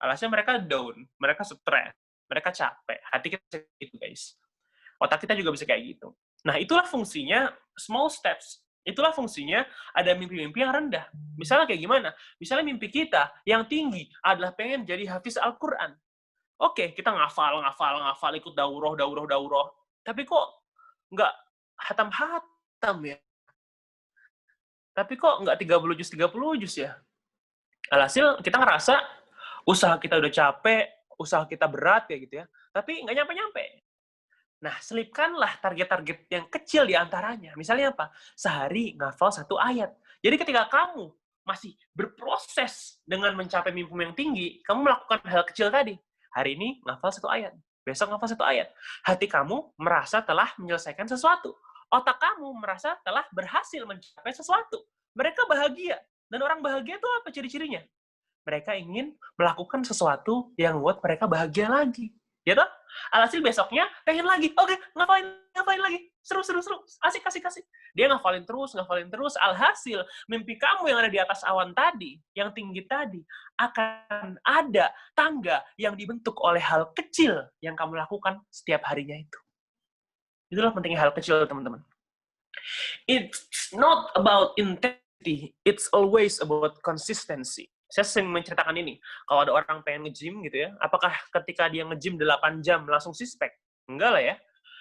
Speaker 2: Alhasil mereka down, mereka stres, mereka capek, hati kita gitu guys. Otak kita juga bisa kayak gitu. Nah, itulah fungsinya small steps. Itulah fungsinya ada mimpi-mimpi yang rendah. Misalnya kayak gimana? Misalnya mimpi kita yang tinggi adalah pengen jadi hafiz Al-Quran. Oke, kita ngafal, ikut daurah. Tapi kok nggak hatam-hatam ya? Tapi kok nggak 30 juz ya? Alhasil kita ngerasa usaha kita udah capek, usaha kita berat kayak gitu ya. Tapi nggak nyampe-nyampe. Nah, selipkanlah target-target yang kecil di antaranya. Misalnya apa? Sehari ngafal 1 ayat. Jadi ketika kamu masih berproses dengan mencapai mimpi yang tinggi, kamu melakukan hal kecil tadi. Hari ini ngafal 1 ayat. Besok ngafal 1 ayat. Hati kamu merasa telah menyelesaikan sesuatu. Otak kamu merasa telah berhasil mencapai sesuatu. Mereka bahagia. Dan orang bahagia itu apa ciri-cirinya? Mereka ingin melakukan sesuatu yang membuat mereka bahagia lagi. Ya toh? Alhasil besoknya pengen lagi. Oke, ngafalin lagi. Seru. Asik. Dia ngafalin terus. Alhasil mimpi kamu yang ada di atas awan tadi, yang tinggi tadi, akan ada tangga yang dibentuk oleh hal kecil yang kamu lakukan setiap harinya itu. Itulah pentingnya hal kecil, teman-teman. It's not about intensity, it's always about consistency. Saya sering menceritakan ini. Kalau ada orang pengen nge-gym gitu ya, apakah ketika dia nge-gym 8 jam langsung six-pack? Enggak lah ya.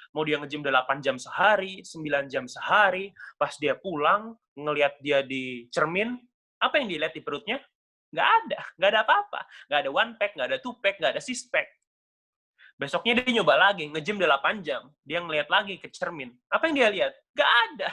Speaker 2: Mau dia nge-gym 8 jam sehari, 9 jam sehari, pas dia pulang, ngelihat dia di cermin, apa yang dilihat di perutnya? Nggak ada apa-apa. Nggak ada one pack, nggak ada two pack, nggak ada six-pack. Besoknya dia nyoba lagi, nge-gym 8 jam. Dia ngelihat lagi ke cermin. Apa yang dia lihat? Nggak ada.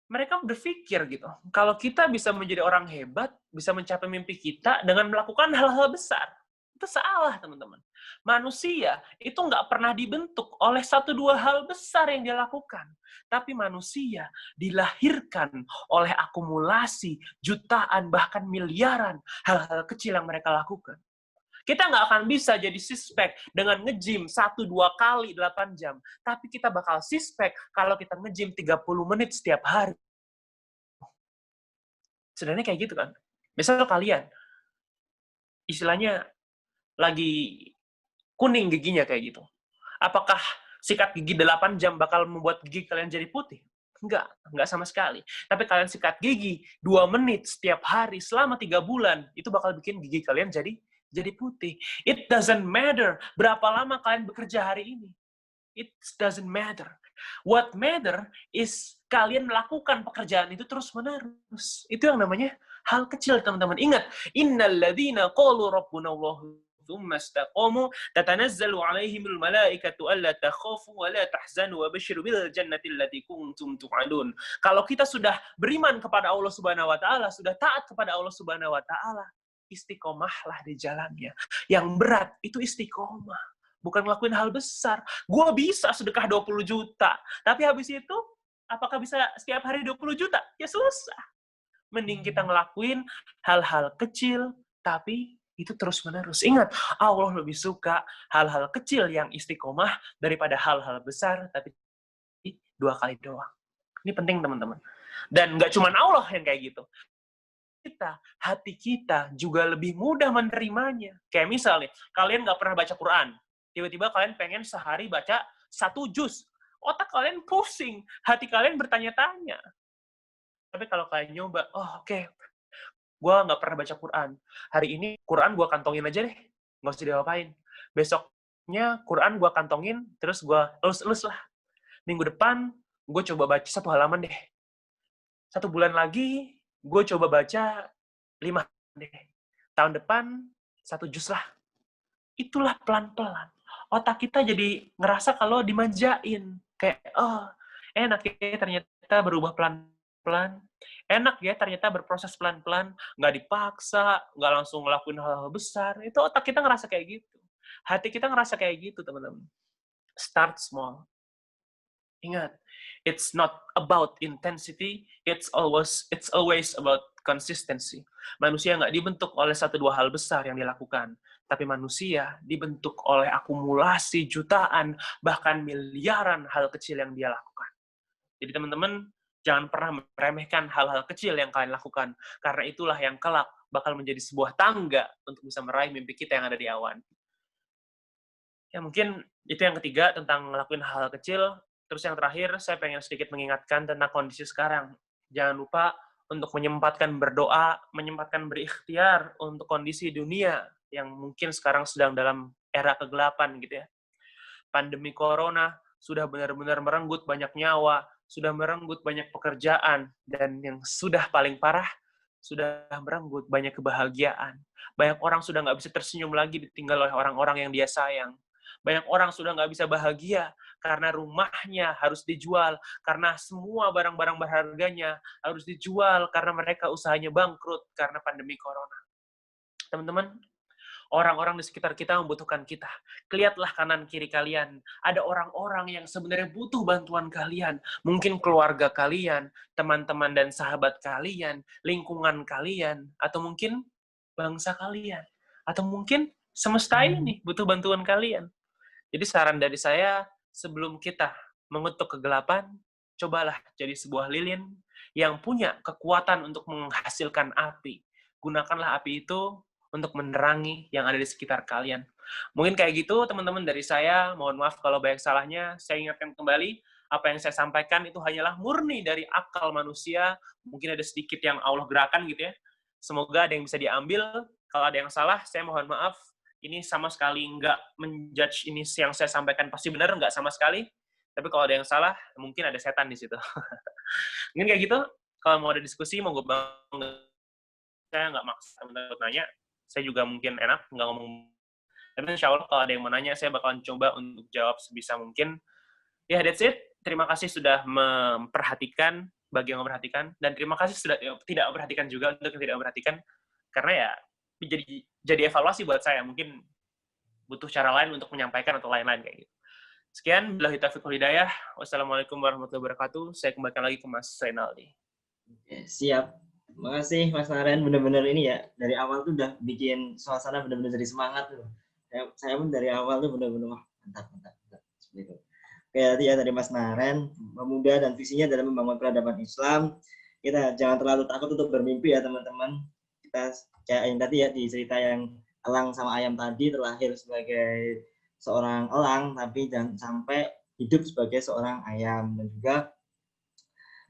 Speaker 2: Mereka berpikir gitu, kalau kita bisa menjadi orang hebat, bisa mencapai mimpi kita dengan melakukan hal-hal besar. Itu salah, teman-teman. Manusia itu nggak pernah dibentuk oleh 1-2 hal besar yang dia lakukan. Tapi manusia dilahirkan oleh akumulasi jutaan, bahkan miliaran hal-hal kecil yang mereka lakukan. Kita nggak akan bisa jadi six-pack dengan nge-gym 1-2 kali 8 jam. Tapi kita bakal six-pack kalau kita nge-gym 30 menit setiap hari. Sebenarnya kayak gitu kan. Misal kalian, istilahnya lagi kuning giginya kayak gitu. Apakah sikat gigi 8 jam bakal membuat gigi kalian jadi putih? Enggak sama sekali. Tapi kalian sikat gigi 2 menit setiap hari selama 3 bulan, itu bakal bikin gigi kalian jadi putih. It doesn't matter berapa lama kalian bekerja hari ini. It doesn't matter. What matter is kalian melakukan pekerjaan itu terus-menerus. Itu yang namanya hal kecil, teman-teman. Ingat, innal ladzina qalu rabbunallahu thumma istaqamu tatanazzalu 'alaihimul malaikatu alla takhafu wa la tahzanu wa basyiru bil jannati allati kuntum tu'adun. Kalau kita sudah beriman kepada Allah Subhanahu wa taala, sudah taat kepada Allah Subhanahu wa taala, istiqomahlah di jalannya. Yang berat itu istiqomah, bukan ngelakuin hal besar. Gua bisa sedekah 20 juta, tapi habis itu apakah bisa setiap hari 20 juta? Ya susah. Mending kita ngelakuin hal-hal kecil, tapi itu terus-menerus. Ingat, Allah lebih suka hal-hal kecil yang istiqomah daripada hal-hal besar, tapi 2 kali doang. Ini penting, teman-teman. Dan nggak cuma Allah yang kayak gitu. Hati kita juga lebih mudah menerimanya. Kayak misalnya, kalian nggak pernah baca Quran. Tiba-tiba kalian pengen sehari baca 1 juz. Otak kalian pusing. Hati kalian bertanya-tanya. Tapi kalau kalian nyoba, oke, gue nggak pernah baca Quran. Hari ini Quran gue kantongin aja deh. Nggak usah diapain. Besoknya Quran gue kantongin, terus gue elus-elus lah. Minggu depan, gue coba baca 1 halaman deh. 1 bulan lagi, gue coba baca 5 halaman deh. Tahun depan, 1 juz lah. Itulah pelan-pelan. Otak kita jadi ngerasa kalau dimanjain. Kayak, enak ya ternyata berubah pelan-pelan. Enak ya ternyata berproses pelan-pelan, nggak dipaksa, nggak langsung ngelakuin hal-hal besar. Itu otak kita ngerasa kayak gitu. Hati kita ngerasa kayak gitu, teman-teman. Start small. Ingat, it's not about intensity, it's always about consistency. Manusia nggak dibentuk oleh 1-2 hal besar yang dilakukan, tapi manusia dibentuk oleh akumulasi jutaan, bahkan miliaran hal kecil yang dia lakukan. Jadi teman-teman, jangan pernah meremehkan hal-hal kecil yang kalian lakukan, karena itulah yang kelak bakal menjadi sebuah tangga untuk bisa meraih mimpi kita yang ada di awan. Ya mungkin itu yang ketiga tentang ngelakuin hal-hal kecil. Terus yang terakhir, saya pengen sedikit mengingatkan tentang kondisi sekarang. Jangan lupa untuk menyempatkan berdoa, menyempatkan berikhtiar untuk kondisi dunia yang mungkin sekarang sedang dalam era kegelapan gitu ya. Pandemi corona sudah benar-benar merenggut banyak nyawa, sudah merenggut banyak pekerjaan, dan yang sudah paling parah, sudah merenggut banyak kebahagiaan. Banyak orang sudah nggak bisa tersenyum lagi ditinggal oleh orang-orang yang dia sayang. Banyak orang sudah nggak bisa bahagia karena rumahnya harus dijual, karena semua barang-barang berharganya harus dijual, karena mereka usahanya bangkrut karena pandemi corona. Teman-teman, orang-orang di sekitar kita membutuhkan kita. Lihatlah kanan kiri kalian. Ada orang-orang yang sebenarnya butuh bantuan kalian. Mungkin keluarga kalian, teman-teman dan sahabat kalian, lingkungan kalian, atau mungkin bangsa kalian. Atau mungkin semesta ini butuh bantuan kalian. Jadi saran dari saya, sebelum kita mengutuk kegelapan, cobalah jadi sebuah lilin yang punya kekuatan untuk menghasilkan api. Gunakanlah api itu untuk menerangi yang ada di sekitar kalian. Mungkin kayak gitu, teman-teman, dari saya. Mohon maaf kalau banyak salahnya. Saya ingatkan kembali, apa yang saya sampaikan itu hanyalah murni dari akal manusia. Mungkin ada sedikit yang Allah gerakan gitu ya. Semoga ada yang bisa diambil. Kalau ada yang salah, saya mohon maaf. Ini sama sekali nggak menjudge ini yang saya sampaikan pasti benar, nggak sama sekali. Tapi kalau ada yang salah, mungkin ada setan di situ. Mungkin kayak gitu. Kalau mau ada diskusi, mau gue banget. Saya nggak maksa untuk nanya. Saya juga mungkin enak, nggak ngomong. Tapi insya Allah kalau ada yang mau nanya, saya bakalan coba untuk jawab sebisa mungkin. Ya, that's it. Terima kasih sudah memperhatikan, bagi yang memperhatikan. Dan terima kasih sudah tidak memperhatikan juga untuk yang tidak memperhatikan. Karena ya, jadi evaluasi buat saya. Mungkin butuh cara lain untuk menyampaikan atau lain-lain kayak gitu. Sekian, billahi taufiq wal hidayah. Wassalamualaikum warahmatullahi wabarakatuh. Saya kembalikan lagi ke Mas Renaldi.
Speaker 1: Siap. Terima kasih Mas Naren, benar-benar ini ya, dari awal tuh udah bikin suasana benar-benar jadi semangat tuh. Saya pun dari awal tuh benar-benar mantap. Seperti itu. Oke, tadi ya dari Mas Naren, pemuda dan visinya dalam membangun peradaban Islam. Kita jangan terlalu takut untuk bermimpi ya teman-teman. Kita kayak yang tadi ya, di cerita yang elang sama ayam tadi terlahir sebagai seorang elang, tapi jangan sampai hidup sebagai seorang ayam. Dan juga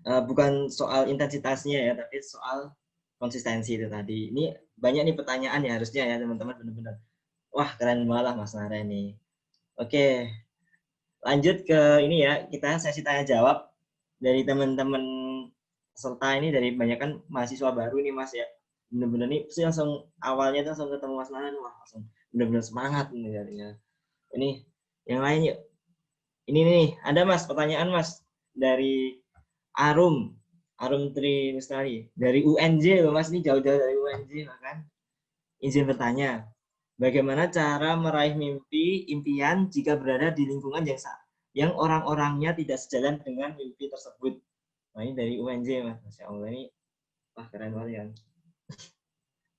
Speaker 1: bukan soal intensitasnya ya, tapi soal konsistensi itu tadi. Ini banyak nih pertanyaan ya harusnya ya teman-teman, benar-benar. Wah, keren banget lah Mas Naren nih. Oke, lanjut ke ini ya, kita sesi tanya jawab dari teman-teman peserta ini, dari banyak kan mahasiswa baru nih Mas ya. Benar-benar nih, langsung awalnya tuh langsung ketemu Mas Naren, wah langsung benar-benar semangat mengejarnya. Ini yang lain yuk. Ini nih, ada Mas, pertanyaan Mas dari Arum Tri Lestari dari UNJ loh Mas, ini jauh-jauh dari UNJ bahkan. Izin bertanya, bagaimana cara meraih impian jika berada di lingkungan yang orang-orangnya tidak sejalan dengan mimpi tersebut? Nah, ini dari UNJ Mas, Masya Allah, ini wah keren banget ya.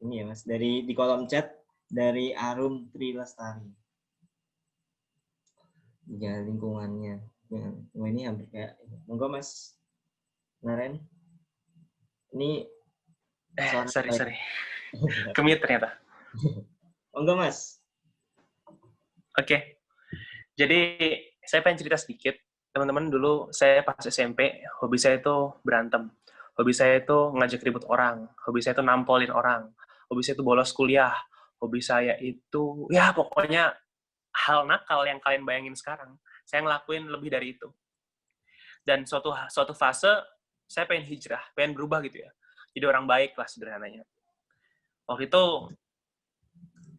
Speaker 1: Ini ya Mas, di kolom chat dari Arum Tri Lestari. Ya, lingkungannya. Ya, ini hampir kayak, monggo Mas Naren. Ini
Speaker 2: sorry. Kemit ternyata.
Speaker 1: Monggo Mas.
Speaker 2: Oke. Jadi saya pengen cerita sedikit. Teman-teman, dulu saya pas SMP, hobi saya itu berantem. Hobi saya itu ngajak ribut orang. Hobi saya itu nampolin orang. Hobi saya itu bolos kuliah. Hobi saya itu, ya pokoknya hal nakal yang kalian bayangin sekarang. Saya ngelakuin lebih dari itu. Dan suatu fase, saya pengen hijrah, pengen berubah gitu ya. Jadi orang baik lah sederhananya. Waktu itu,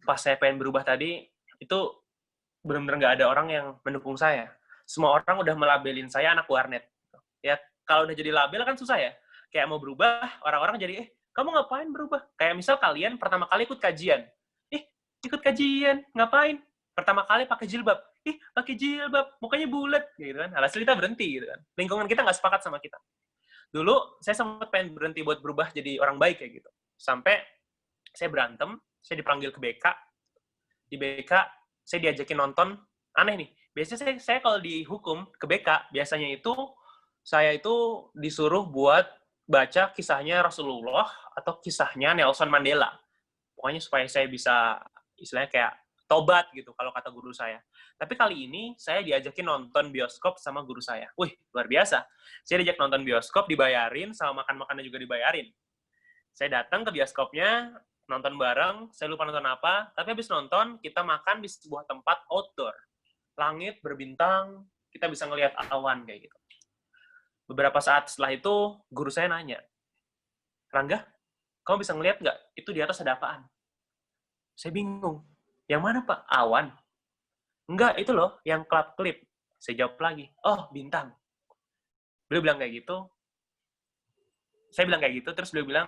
Speaker 2: pas saya pengen berubah tadi, itu benar-benar nggak ada orang yang mendukung saya. Semua orang udah melabelin saya anak warnet. Ya, kalau udah jadi label kan susah ya. Kayak mau berubah, orang-orang jadi, kamu ngapain berubah? Kayak misal kalian pertama kali ikut kajian. Ikut kajian, ngapain? Pertama kali pakai jilbab. Pakai jilbab, mukanya bulat, gitu kan. Alhasil kita berhenti, gitu kan. Lingkungan kita nggak sepakat sama kita. Dulu, saya sempat pengen berhenti buat berubah jadi orang baik, kayak gitu. Sampai saya berantem, saya dipanggil ke BK. Di BK, saya diajakin nonton, aneh nih, biasanya saya kalau dihukum ke BK, biasanya itu, saya itu disuruh buat baca kisahnya Rasulullah atau kisahnya Nelson Mandela. Pokoknya supaya saya bisa, istilahnya kayak tobat gitu, kalau kata guru saya. Tapi kali ini, saya diajakin nonton bioskop sama guru saya. Wih, luar biasa. Saya diajak nonton bioskop, dibayarin, sama makan-makannya juga dibayarin. Saya datang ke bioskopnya, nonton bareng, saya lupa nonton apa, tapi habis nonton, kita makan di sebuah tempat outdoor. Langit berbintang, kita bisa ngelihat awan kayak gitu. Beberapa saat setelah itu, guru saya nanya, Rangga, kamu bisa ngelihat nggak? Itu di atas ada apaan? Saya bingung. Yang mana, Pak? Awan? Enggak, itu loh, yang kelap-kelip. Saya jawab lagi, oh, bintang. Beliau bilang kayak gitu. Saya bilang kayak gitu, terus beliau bilang,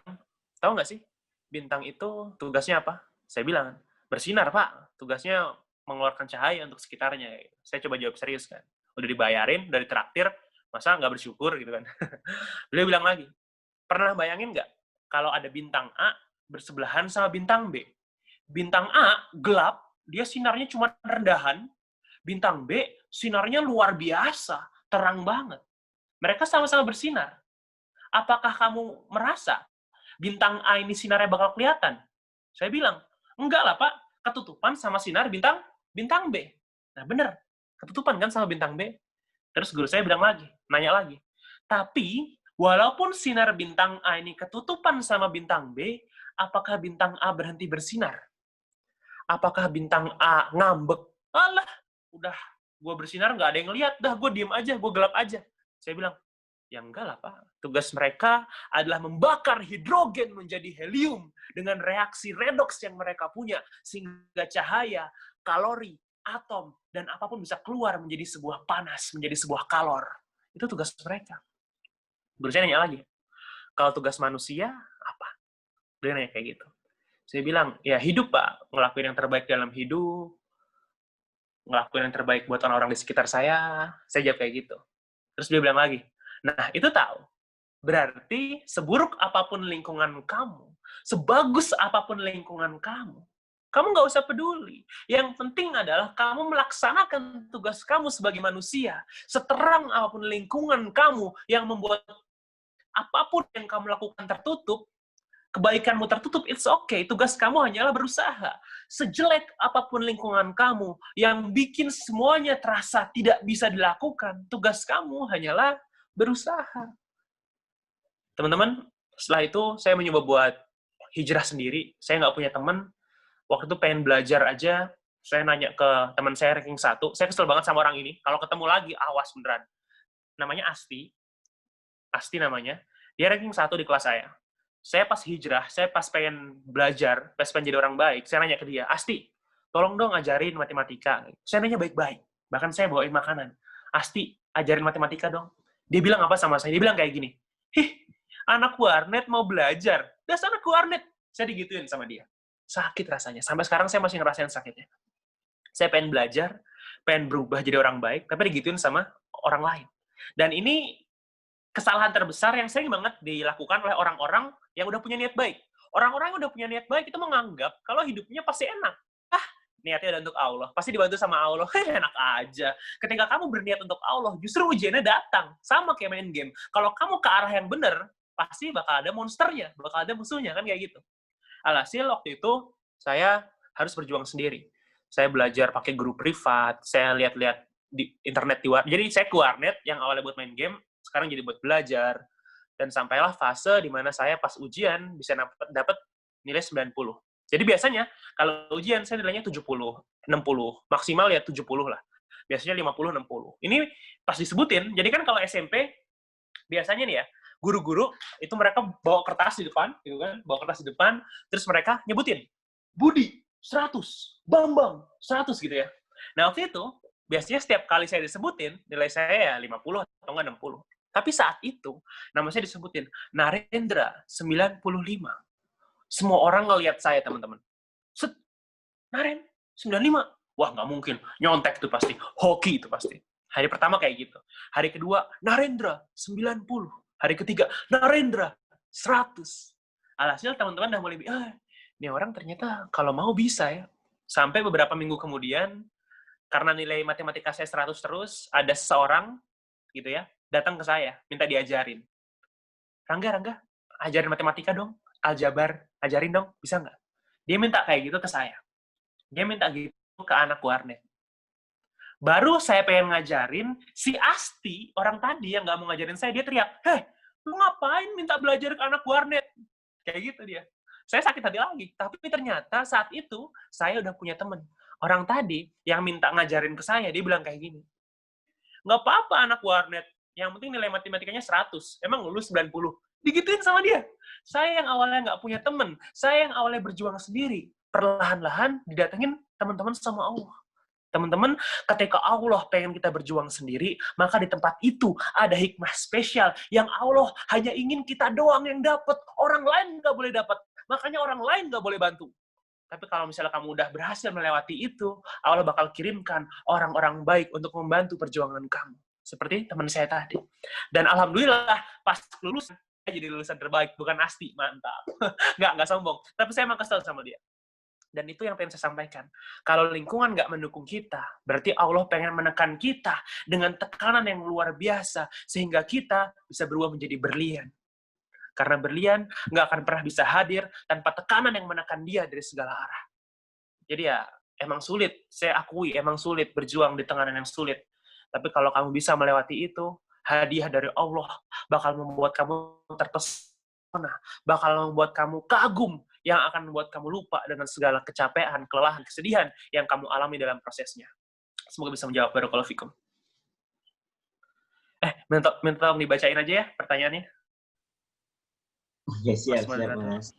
Speaker 2: tahu nggak sih, bintang itu tugasnya apa? Saya bilang, bersinar, Pak. Tugasnya mengeluarkan cahaya untuk sekitarnya. Saya coba jawab serius kan. Udah dibayarin, udah ditraktir, masa nggak bersyukur gitu kan. Beliau bilang lagi, pernah bayangin nggak kalau ada bintang A bersebelahan sama bintang B? Bintang A gelap, dia sinarnya cuma rendahan. Bintang B sinarnya luar biasa, terang banget. Mereka sama-sama bersinar. Apakah kamu merasa bintang A ini sinarnya bakal kelihatan? Saya bilang, enggak lah Pak, ketutupan sama sinar bintang B. Nah bener, ketutupan kan sama bintang B. Terus guru saya bilang lagi, nanya lagi. Tapi, walaupun sinar bintang A ini ketutupan sama bintang B, apakah bintang A berhenti bersinar? Apakah bintang A ngambek? Alah, udah gue bersinar nggak ada yang lihat, dah gue diem aja, gue gelap aja. Saya bilang, ya enggak lah Pak. Tugas mereka adalah membakar hidrogen menjadi helium dengan reaksi redoks yang mereka punya, sehingga cahaya, kalori, atom, dan apapun bisa keluar menjadi sebuah panas, menjadi sebuah kalor. Itu tugas mereka. Guru saya nanya lagi, kalau tugas manusia, apa? Dia nanya kayak gitu. Saya bilang, ya hidup Pak, ngelakuin yang terbaik dalam hidup, ngelakuin yang terbaik buat orang-orang di sekitar saya jawab kayak gitu. Terus dia bilang lagi, nah itu tahu, berarti seburuk apapun lingkungan kamu, sebagus apapun lingkungan kamu nggak usah peduli. Yang penting adalah kamu melaksanakan tugas kamu sebagai manusia. Seterang apapun lingkungan kamu yang membuat apapun yang kamu lakukan tertutup, kebaikanmu tertutup, it's okay. Tugas kamu hanyalah berusaha. Sejelek apapun lingkungan kamu yang bikin semuanya terasa tidak bisa dilakukan, tugas kamu hanyalah berusaha. Teman-teman, setelah itu saya mencoba buat hijrah sendiri. Saya nggak punya teman. Waktu itu pengen belajar aja, saya nanya ke teman saya ranking 1. Saya kesel banget sama orang ini. Kalau ketemu lagi, awas beneran. Namanya Asti. Asti namanya. Dia ranking 1 di kelas saya. Saya pas hijrah, saya pas pengen belajar, pas pengen jadi orang baik, saya nanya ke dia, Asti, tolong dong ajarin matematika. Saya nanya baik-baik. Bahkan saya bawain makanan. Asti, ajarin matematika dong. Dia bilang apa sama saya? Dia bilang kayak gini, anak warnet mau belajar. Dasar anak warnet. Saya digituin sama dia. Sakit rasanya. Sampai sekarang saya masih ngerasain sakitnya. Saya pengen belajar, pengen berubah jadi orang baik, tapi digituin sama orang lain. Dan ini kesalahan terbesar yang sering banget dilakukan oleh orang-orang yang udah punya niat baik. Orang-orang yang udah punya niat baik itu menganggap kalau hidupnya pasti enak. Niatnya ada untuk Allah, pasti dibantu sama Allah. Enak aja. Ketika kamu berniat untuk Allah, justru ujiannya datang. Sama kayak main game. Kalau kamu ke arah yang benar, pasti bakal ada monsternya, bakal ada musuhnya, kan kayak gitu. Alhasil waktu itu, saya harus berjuang sendiri. Saya belajar pakai guru privat, saya lihat-lihat di internet di warnet. Jadi saya ke warnet yang awalnya buat main game, sekarang jadi buat belajar. Dan sampailah fase di mana saya pas ujian bisa dapat nilai 90. Jadi biasanya kalau ujian saya nilainya 70, 60, maksimal ya 70 lah. Biasanya 50, 60. Ini pas disebutin, jadi kan kalau SMP biasanya nih ya, guru-guru itu mereka bawa kertas di depan, gitu kan, bawa kertas di depan, terus mereka nyebutin, Budi 100, Bambang 100 gitu ya. Nah waktu itu biasanya setiap kali saya disebutin nilai saya ya 50 atau enggak 60. Tapi saat itu nama saya disebutin Narendra 95. Semua orang ngelihat saya, teman-teman. Set, Naren, 95. Wah, nggak mungkin. Nyontek itu pasti. Hoki itu pasti. Hari pertama kayak gitu. Hari kedua, Narendra, 90. Hari ketiga, Narendra, 100. Alhasil teman-teman udah mulai, ini orang ternyata kalau mau bisa ya. Sampai beberapa minggu kemudian, karena nilai matematika saya 100 terus, ada seseorang, gitu ya, datang ke saya, minta diajarin. Rangga, ajarin matematika dong. Aljabar, ajarin dong, bisa nggak? Dia minta kayak gitu ke saya. Dia minta gitu ke anak warnet. Baru saya pengen ngajarin, si Asti, orang tadi yang nggak mau ngajarin saya, dia teriak, lu ngapain minta belajar ke anak warnet? Kayak gitu dia. Saya sakit hati lagi. Tapi ternyata saat itu, saya udah punya temen. Orang tadi yang minta ngajarin ke saya, dia bilang kayak gini, nggak apa-apa anak warnet, yang penting nilai matematikanya 100. Emang lulus 90. Digituin sama dia. Saya yang awalnya nggak punya temen, saya yang awalnya berjuang sendiri, perlahan-lahan didatengin teman-teman sama Allah. Teman-teman, ketika Allah pengen kita berjuang sendiri, maka di tempat itu ada hikmah spesial yang Allah hanya ingin kita doang yang dapat. Orang lain nggak boleh dapat. Makanya orang lain nggak boleh bantu. Tapi kalau misalnya kamu udah berhasil melewati itu, Allah bakal kirimkan orang-orang baik untuk membantu perjuangan kamu. Seperti teman saya tadi. Dan alhamdulillah, pas lulus, saya jadi lulusan terbaik. Bukan Asti, mantap. Nggak sombong. Tapi saya emang kesel sama dia. Dan itu yang pengen saya sampaikan. Kalau lingkungan nggak mendukung kita, berarti Allah pengen menekan kita dengan tekanan yang luar biasa, sehingga kita bisa berubah menjadi berlian. Karena berlian nggak akan pernah bisa hadir tanpa tekanan yang menekan dia dari segala arah. Jadi ya, emang sulit. Saya akui, emang sulit berjuang di tekanan yang sulit. Tapi kalau kamu bisa melewati itu, hadiah dari Allah bakal membuat kamu terpesona, bakal membuat kamu kagum, yang akan membuat kamu lupa dengan segala kecapean, kelelahan, kesedihan yang kamu alami dalam prosesnya. Semoga bisa menjawab. Barakallahu fikum. Minta tolong dibacain aja ya pertanyaannya.
Speaker 1: Ya, siap, Mas.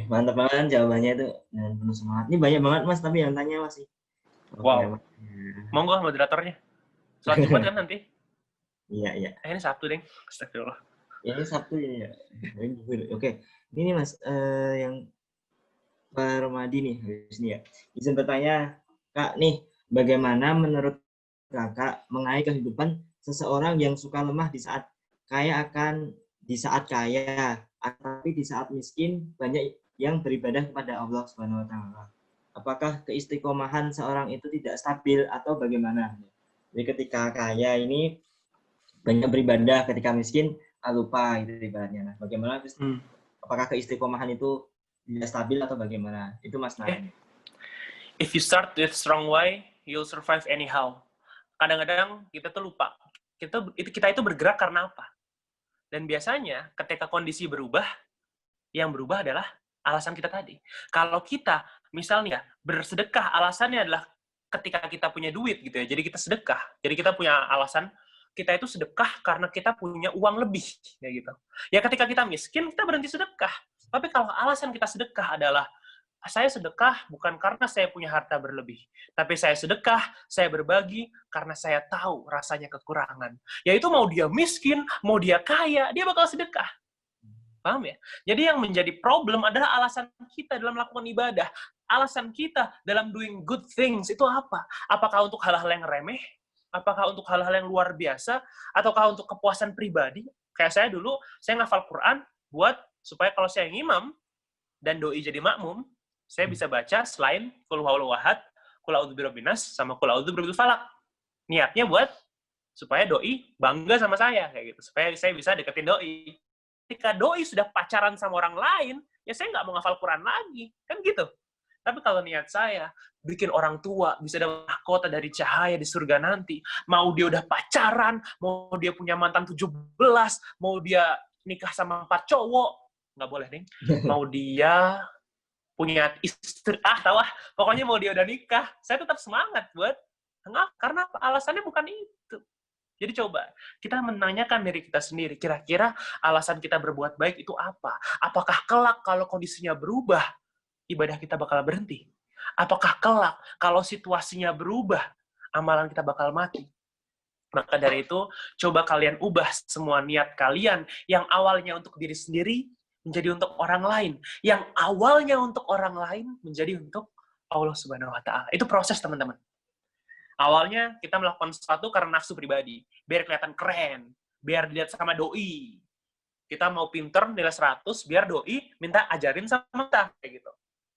Speaker 1: Mantap banget jawabannya itu. Dan penuh semangat. Ini banyak banget, Mas, tapi yang tanya masih.
Speaker 2: Wow. Monggo moderatornya. Sholat Jumat kan nanti?
Speaker 1: Iya.
Speaker 2: Ini Sabtu, Deng. Astagfirullah.
Speaker 1: Ini Sabtu ya. Oke. Ini Mas, yang Pak Romadi nih, habis ini ya. Izin bertanya, Kak, nih, bagaimana menurut Kakak mengenai kehidupan seseorang yang suka lemah di saat kaya, tapi di saat miskin banyak yang beribadah kepada Allah Subhanahu wa taala. Apakah keistiqomahan seorang itu tidak stabil atau bagaimana? Jadi ketika kaya ini banyak beribadah, ketika miskin lupa gitu ibaratnya. Nah, bagaimana? Apakah keistiqomahan itu tidak stabil atau bagaimana? Itu Mas Naim.
Speaker 2: If you start with strong way, you'll survive anyhow. Kadang-kadang kita tuh lupa. Kita itu bergerak karena apa? Dan biasanya ketika kondisi berubah, yang berubah adalah alasan kita tadi. Kalau kita misalnya bersedekah, alasannya adalah ketika kita punya duit gitu ya. Jadi kita sedekah. Jadi kita punya alasan kita itu sedekah karena kita punya uang lebih kayak gitu. Ya ketika kita miskin, kita berhenti sedekah. Tapi kalau alasan kita sedekah adalah saya sedekah bukan karena saya punya harta berlebih, tapi saya sedekah, saya berbagi karena saya tahu rasanya kekurangan. Yaitu mau dia miskin, mau dia kaya, dia bakal sedekah. Paham ya? Jadi yang menjadi problem adalah alasan kita dalam melakukan ibadah. Alasan kita dalam doing good things itu apa? Apakah untuk hal-hal yang remeh? Apakah untuk hal-hal yang luar biasa? Ataukah untuk kepuasan pribadi? Kayak saya dulu, saya ngafal Quran buat supaya kalau saya ngimam dan doi jadi makmum, saya bisa baca selain Qul huwallahu ahad, Qul a'udzu birabbin nas, sama Qul a'udzu birabbil falaq. Niatnya buat supaya doi bangga sama saya kayak gitu, supaya saya bisa deketin doi. Ketika doi sudah pacaran sama orang lain, ya saya nggak mau ngafal Quran lagi. Kan gitu. Tapi kalau niat saya, bikin orang tua bisa dapat mahkota dari cahaya di surga nanti. Mau dia udah pacaran, mau dia punya mantan 17, mau dia nikah sama 4 cowok, nggak boleh, nih. Mau dia punya istri, pokoknya mau dia udah nikah, saya tetap semangat buat. Karena alasannya bukan itu. Jadi coba, kita menanyakan diri kita sendiri, kira-kira alasan kita berbuat baik itu apa? Apakah kelak kalau kondisinya berubah, ibadah kita bakal berhenti? Apakah kelak kalau situasinya berubah, amalan kita bakal mati? Maka dari itu, coba kalian ubah semua niat kalian yang awalnya untuk diri sendiri, menjadi untuk orang lain. Yang awalnya untuk orang lain, menjadi untuk Allah Subhanahu wa Ta'ala. Itu proses, teman-teman. Awalnya kita melakukan sesuatu karena nafsu pribadi, biar kelihatan keren, biar dilihat sama doi. Kita mau pinter, nilai 100, biar doi minta ajarin sama kita, kayak gitu.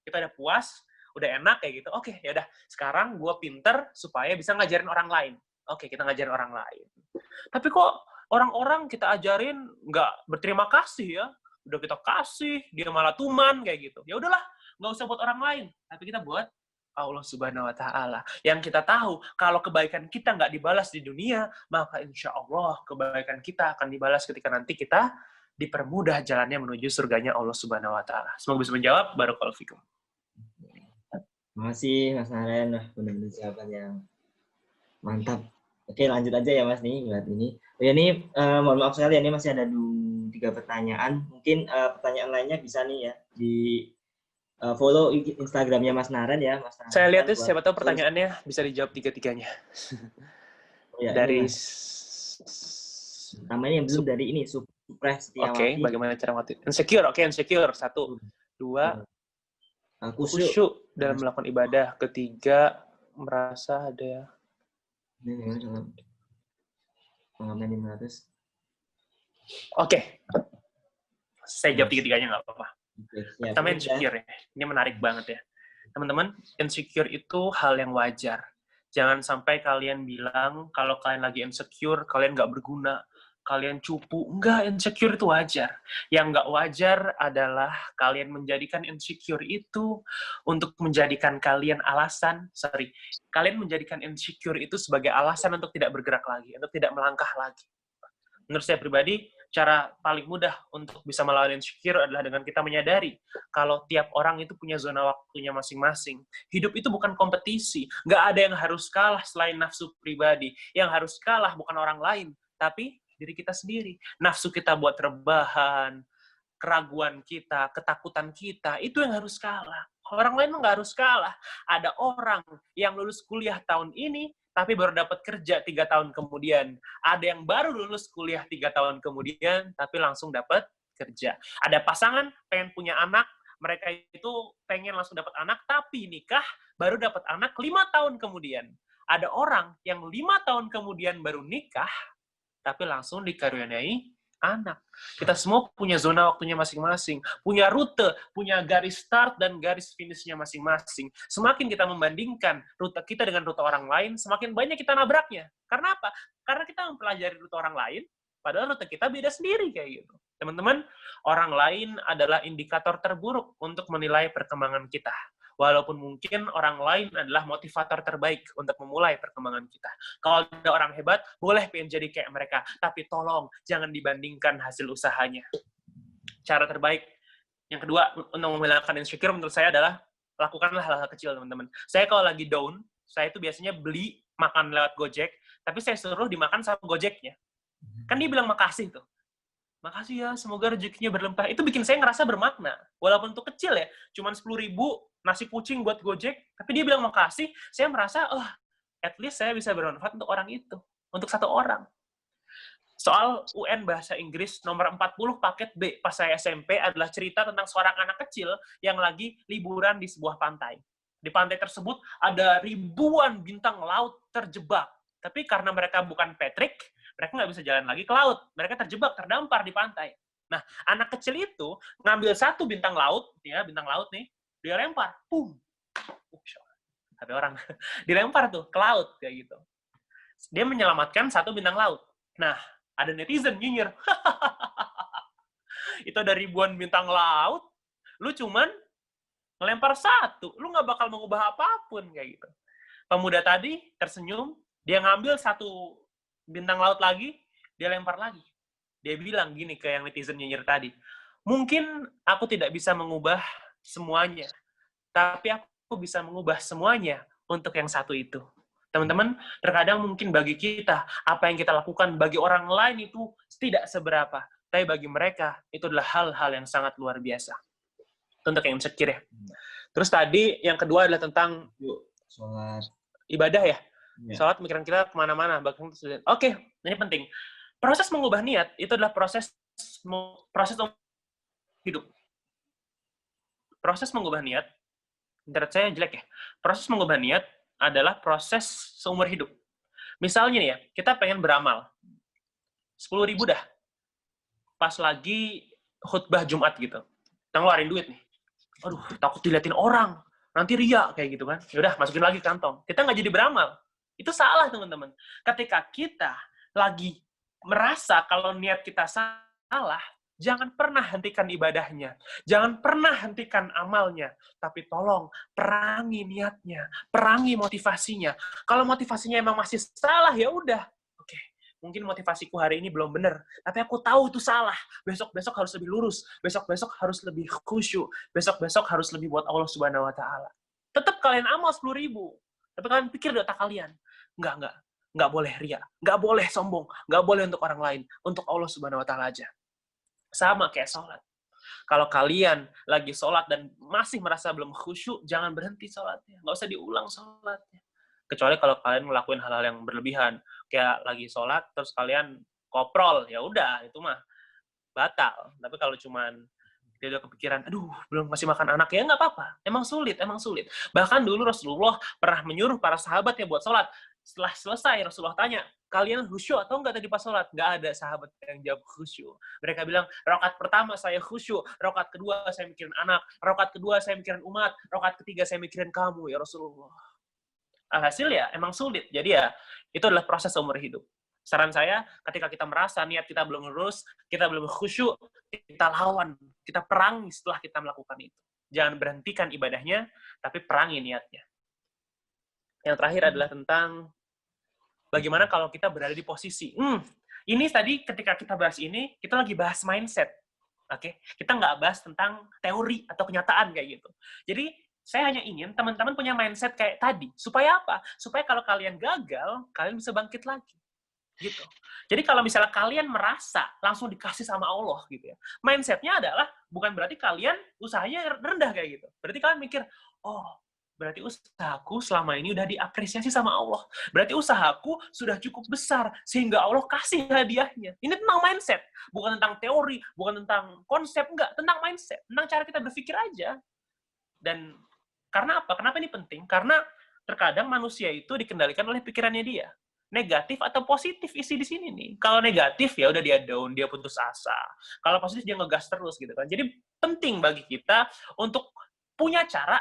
Speaker 2: Kita udah puas, udah enak, kayak gitu. Oke, ya udah. Sekarang gue pinter supaya bisa ngajarin orang lain. Oke, kita ngajarin orang lain. Tapi kok orang-orang kita ajarin nggak berterima kasih ya? Udah kita kasih, dia malah tuman, kayak gitu. Ya udahlah, nggak usah buat orang lain. Tapi kita buat Allah Subhanahu wa Ta'ala. Yang kita tahu, kalau kebaikan kita nggak dibalas di dunia, maka insya Allah kebaikan kita akan dibalas ketika nanti kita dipermudah jalannya menuju surganya Allah Subhanahu wa Ta'ala. Semoga bisa menjawab. Barakallahu fikum.
Speaker 1: Terima kasih Mas Naren, benar-benar jawaban yang mantap. Oke, lanjut aja ya Mas nih buat ini. Ya ini mohon maaf sekali, ini masih ada 3 pertanyaan. Mungkin pertanyaan lainnya bisa nih ya di follow Instagramnya Mas Naren ya, Mas Naren.
Speaker 2: Saya lihat siapa tahu pertanyaannya bisa dijawab 3-tiganya.
Speaker 1: Ya,
Speaker 2: dari
Speaker 1: namanya yang belum dari ini Supres Setiawati.
Speaker 2: Oke, bagaimana cara mati? Insecure, insecure. 1, 2, khusyuk dalam melakukan ibadah. 3, merasa ada.
Speaker 1: Ini pengamen 500.
Speaker 2: Oke. Saya jawab 3-tiganya nggak apa-apa. Pertama insecure ya. Ini menarik banget ya. Teman-teman, insecure itu hal yang wajar. Jangan sampai kalian bilang kalau kalian lagi insecure, kalian nggak berguna, kalian cupu. Enggak, insecure itu wajar. Yang nggak wajar adalah kalian menjadikan insecure itu untuk menjadikan kalian kalian menjadikan insecure itu sebagai alasan untuk tidak bergerak lagi, untuk tidak melangkah lagi. Menurut saya pribadi, cara paling mudah untuk bisa melawan insecure adalah dengan kita menyadari kalau tiap orang itu punya zona waktunya masing-masing. Hidup itu bukan kompetisi. Nggak ada yang harus kalah selain nafsu pribadi. Yang harus kalah bukan orang lain, tapi diri kita sendiri. Nafsu kita buat rebahan, keraguan kita, ketakutan kita, itu yang harus kalah. Orang lain nggak harus kalah. Ada orang yang lulus kuliah tahun ini, tapi baru dapat kerja 3 tahun kemudian. Ada yang baru lulus kuliah 3 tahun kemudian, tapi langsung dapat kerja. Ada pasangan pengen punya anak, mereka itu pengen langsung dapat anak, tapi nikah, baru dapat anak 5 tahun kemudian. Ada orang yang 5 tahun kemudian baru nikah, tapi langsung dikaruniai anak. Kita semua punya zona waktunya masing-masing, punya rute, punya garis start dan garis finishnya masing-masing. Semakin kita membandingkan rute kita dengan rute orang lain, semakin banyak kita nabraknya. Karena apa? Karena kita mempelajari rute orang lain, padahal rute kita beda sendiri kayak gitu. Teman-teman, orang lain adalah indikator terburuk untuk menilai perkembangan kita. Walaupun mungkin orang lain adalah motivator terbaik untuk memulai perkembangan kita. Kalau ada orang hebat, boleh pengen jadi kayak mereka. Tapi tolong, jangan dibandingkan hasil usahanya. Cara terbaik. Yang kedua, untuk menghilangkan insecure menurut saya adalah lakukanlah hal-hal kecil, teman-teman. Saya kalau lagi down, saya itu biasanya beli makan lewat Gojek, tapi saya suruh dimakan sama Gojeknya. Kan dia bilang makasih tuh. makasih ya, semoga rezekinya berlimpah. Itu bikin saya ngerasa bermakna. Walaupun itu kecil ya, cuman 10.000 nasi kucing buat Gojek, tapi dia bilang makasih, saya merasa, at least saya bisa bermanfaat untuk orang itu, untuk satu orang. Soal UN Bahasa Inggris nomor 40 paket B pas saya SMP adalah cerita tentang seorang anak kecil yang lagi liburan di sebuah pantai. Di pantai tersebut ada ribuan bintang laut terjebak. Tapi karena mereka bukan Patrick, mereka nggak bisa jalan lagi ke laut. Mereka terjebak, terdampar di pantai. Nah, anak kecil itu ngambil satu bintang laut nih, dia lempar. HP orang. Dilempar tuh ke laut, kayak gitu. Dia menyelamatkan satu bintang laut. Nah, ada netizen nyinyir. Itu ada ribuan bintang laut, lu cuman ngelempar satu, lu nggak bakal mengubah apapun, kayak gitu. Pemuda tadi tersenyum, dia ngambil satu bintang laut lagi, dia lempar lagi. Dia bilang gini ke yang netizen nyinyir tadi, mungkin aku tidak bisa mengubah semuanya, tapi aku bisa mengubah semuanya untuk yang satu itu. Teman-teman, terkadang mungkin bagi kita, apa yang kita lakukan bagi orang lain itu tidak seberapa. Tapi bagi mereka, itu adalah hal-hal yang sangat luar biasa. Itu untuk yang insecure ya. Terus tadi, yang kedua adalah tentang
Speaker 1: sholat
Speaker 2: ibadah ya.
Speaker 1: ya.
Speaker 2: Sholat pikiran kita kemana-mana. Oke, ini penting. Proses mengubah niat, itu adalah proses hidup. Proses mengubah niat, internet saya jelek ya. Proses mengubah niat adalah proses seumur hidup. Misalnya nih ya, kita pengen beramal. 10.000 dah. Pas lagi khutbah Jumat gitu. Kita ngeluarin duit nih. Aduh, takut diliatin orang. Nanti ria kayak gitu kan. Yaudah, masukin lagi ke kantong. Kita nggak jadi beramal. Itu salah, teman-teman. Ketika kita lagi merasa kalau niat kita salah, jangan pernah hentikan ibadahnya. Jangan pernah hentikan amalnya. Tapi tolong, perangi niatnya. Perangi motivasinya. Kalau motivasinya emang masih salah, ya udah. Oke, mungkin motivasiku hari ini belum benar. Tapi aku tahu itu salah. Besok-besok harus lebih lurus. Besok-besok harus lebih khusyuk. Besok-besok harus lebih buat Allah Subhanahu Wa Ta'ala. Tetap kalian amal 10.000. Tapi kalian pikir di otak kalian. Nggak boleh ria. Nggak boleh sombong. Nggak boleh untuk orang lain. Untuk Allah Subhanahu Wa Ta'ala aja. Sama kayak sholat. Kalau kalian lagi sholat dan masih merasa belum khusyuk, jangan berhenti sholatnya. Nggak usah diulang sholatnya. Kecuali kalau kalian ngelakuin hal-hal yang berlebihan. Kayak lagi sholat, terus kalian koprol. Ya udah, itu mah batal. Tapi kalau cuman dia udah kepikiran, aduh, belum masih makan anak, ya nggak apa-apa. Emang sulit. Bahkan dulu Rasulullah pernah menyuruh para sahabatnya buat sholat. Setelah selesai, Rasulullah tanya, kalian khusyuk atau enggak tadi pas sholat? Nggak ada sahabat yang jawab khusyuk. Mereka bilang, rakaat pertama saya khusyuk, rakaat kedua saya mikirin anak, rakaat kedua saya mikirin umat, rakaat ketiga saya mikirin kamu, ya Rasulullah. Alhasil ya, emang sulit. Jadi ya, itu adalah proses seumur hidup. Saran saya, ketika kita merasa niat kita belum lurus, kita belum khusyuk, kita lawan, kita perangi setelah kita melakukan itu. Jangan berhentikan ibadahnya, tapi perangi niatnya. Yang terakhir adalah tentang bagaimana kalau kita berada di posisi. Ini tadi ketika kita bahas ini, kita lagi bahas mindset. Oke? Kita nggak bahas tentang teori atau kenyataan kayak gitu. Jadi, saya hanya ingin teman-teman punya mindset kayak tadi. Supaya apa? Supaya kalau kalian gagal, kalian bisa bangkit lagi. Gitu. Jadi kalau misalnya kalian merasa langsung dikasih sama Allah gitu ya. Mindsetnya adalah bukan berarti kalian usahanya rendah kayak gitu. Berarti kalian mikir, berarti usahaku selama ini udah diapresiasi sama Allah. Berarti usahaku sudah cukup besar sehingga Allah kasih hadiahnya. Ini tentang mindset, bukan tentang teori, bukan tentang konsep, enggak, tentang mindset, tentang cara kita berpikir aja. Dan karena apa? Kenapa ini penting? Karena terkadang manusia itu dikendalikan oleh pikirannya dia. Negatif atau positif isi di sini nih. Kalau negatif ya udah dia down, dia putus asa. Kalau positif dia ngegas terus gitu kan. Jadi penting bagi kita untuk punya cara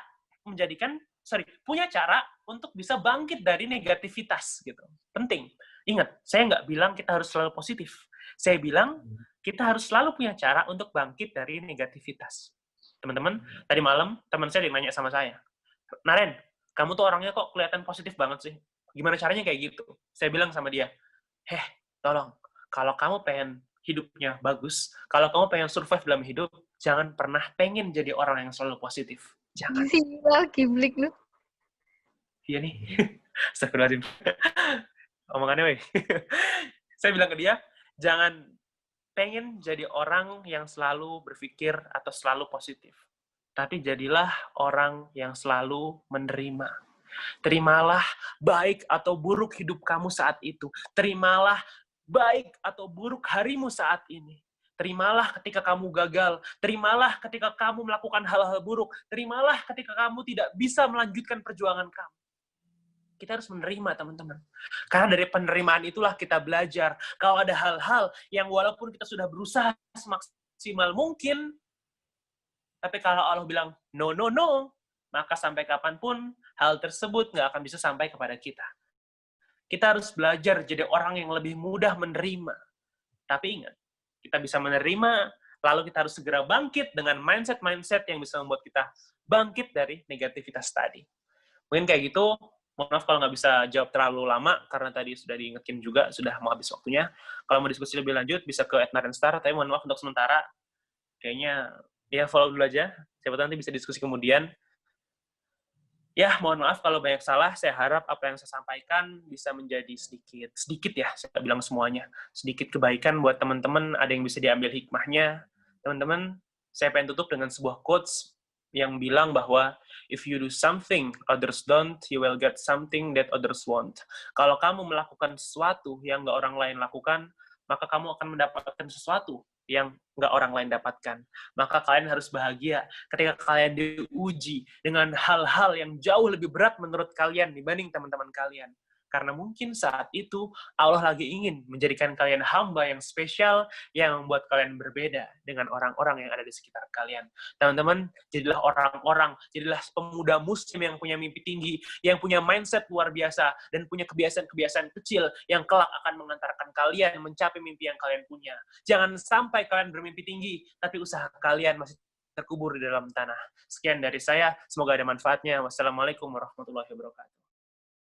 Speaker 2: untuk bisa bangkit dari negativitas gitu. Penting. Ingat, saya nggak bilang kita harus selalu positif. Saya bilang kita harus selalu punya cara untuk bangkit dari negativitas. Teman-teman, tadi malam teman saya nanya sama saya, Naren, kamu tuh orangnya kok kelihatan positif banget sih. Gimana caranya kayak gitu? Saya bilang sama dia, tolong, kalau kamu pengen hidupnya bagus, kalau kamu pengen survive dalam hidup, jangan pernah pengen jadi orang yang selalu positif. Jangan.
Speaker 3: Gila, kiblik lu.
Speaker 2: Iya nih. Astagfirullahaladzim. Omongannya, weh. Saya bilang ke dia, jangan pengen jadi orang yang selalu berpikir atau selalu positif. Tapi jadilah orang yang selalu menerima. Terimalah baik atau buruk hidup kamu saat itu. Terimalah baik atau buruk harimu saat ini. Terimalah ketika kamu gagal. Terimalah ketika kamu melakukan hal-hal buruk. Terimalah ketika kamu tidak bisa melanjutkan perjuangan kamu. Kita harus menerima, teman-teman. Karena dari penerimaan itulah kita belajar. Kalau ada hal-hal yang walaupun kita sudah berusaha semaksimal mungkin, tapi kalau Allah bilang, no, no, no, maka sampai kapanpun hal tersebut nggak akan bisa sampai kepada kita. Kita harus belajar jadi orang yang lebih mudah menerima. Tapi ingat, kita bisa menerima, lalu kita harus segera bangkit dengan mindset-mindset yang bisa membuat kita bangkit dari negativitas tadi. Mungkin kayak gitu. Mohon maaf kalau nggak bisa jawab terlalu lama, karena tadi sudah diingetin juga, sudah mau habis waktunya. Kalau mau diskusi lebih lanjut, bisa ke @narenstar, tapi mohon maaf untuk sementara, kayaknya ya follow dulu aja, siapa tahu nanti bisa diskusi kemudian. Ya, mohon maaf kalau banyak salah, saya harap apa yang saya sampaikan bisa menjadi sedikit ya, saya bilang semuanya, sedikit kebaikan buat teman-teman, ada yang bisa diambil hikmahnya. Teman-teman, saya pengen tutup dengan sebuah quotes yang bilang bahwa if you do something others don't, you will get something that others won't. Kalau kamu melakukan sesuatu yang nggak orang lain lakukan, maka kamu akan mendapatkan sesuatu yang nggak orang lain dapatkan. Maka kalian harus bahagia ketika kalian diuji dengan hal-hal yang jauh lebih berat menurut kalian dibanding teman-teman kalian. Karena mungkin saat itu Allah lagi ingin menjadikan kalian hamba yang spesial yang membuat kalian berbeda dengan orang-orang yang ada di sekitar kalian. Teman-teman, jadilah orang-orang, jadilah pemuda muslim yang punya mimpi tinggi, yang punya mindset luar biasa, dan punya kebiasaan-kebiasaan kecil yang kelak akan mengantarkan kalian mencapai mimpi yang kalian punya. Jangan sampai kalian bermimpi tinggi, tapi usaha kalian masih terkubur di dalam tanah. Sekian dari saya, semoga ada manfaatnya. Wassalamualaikum warahmatullahi wabarakatuh.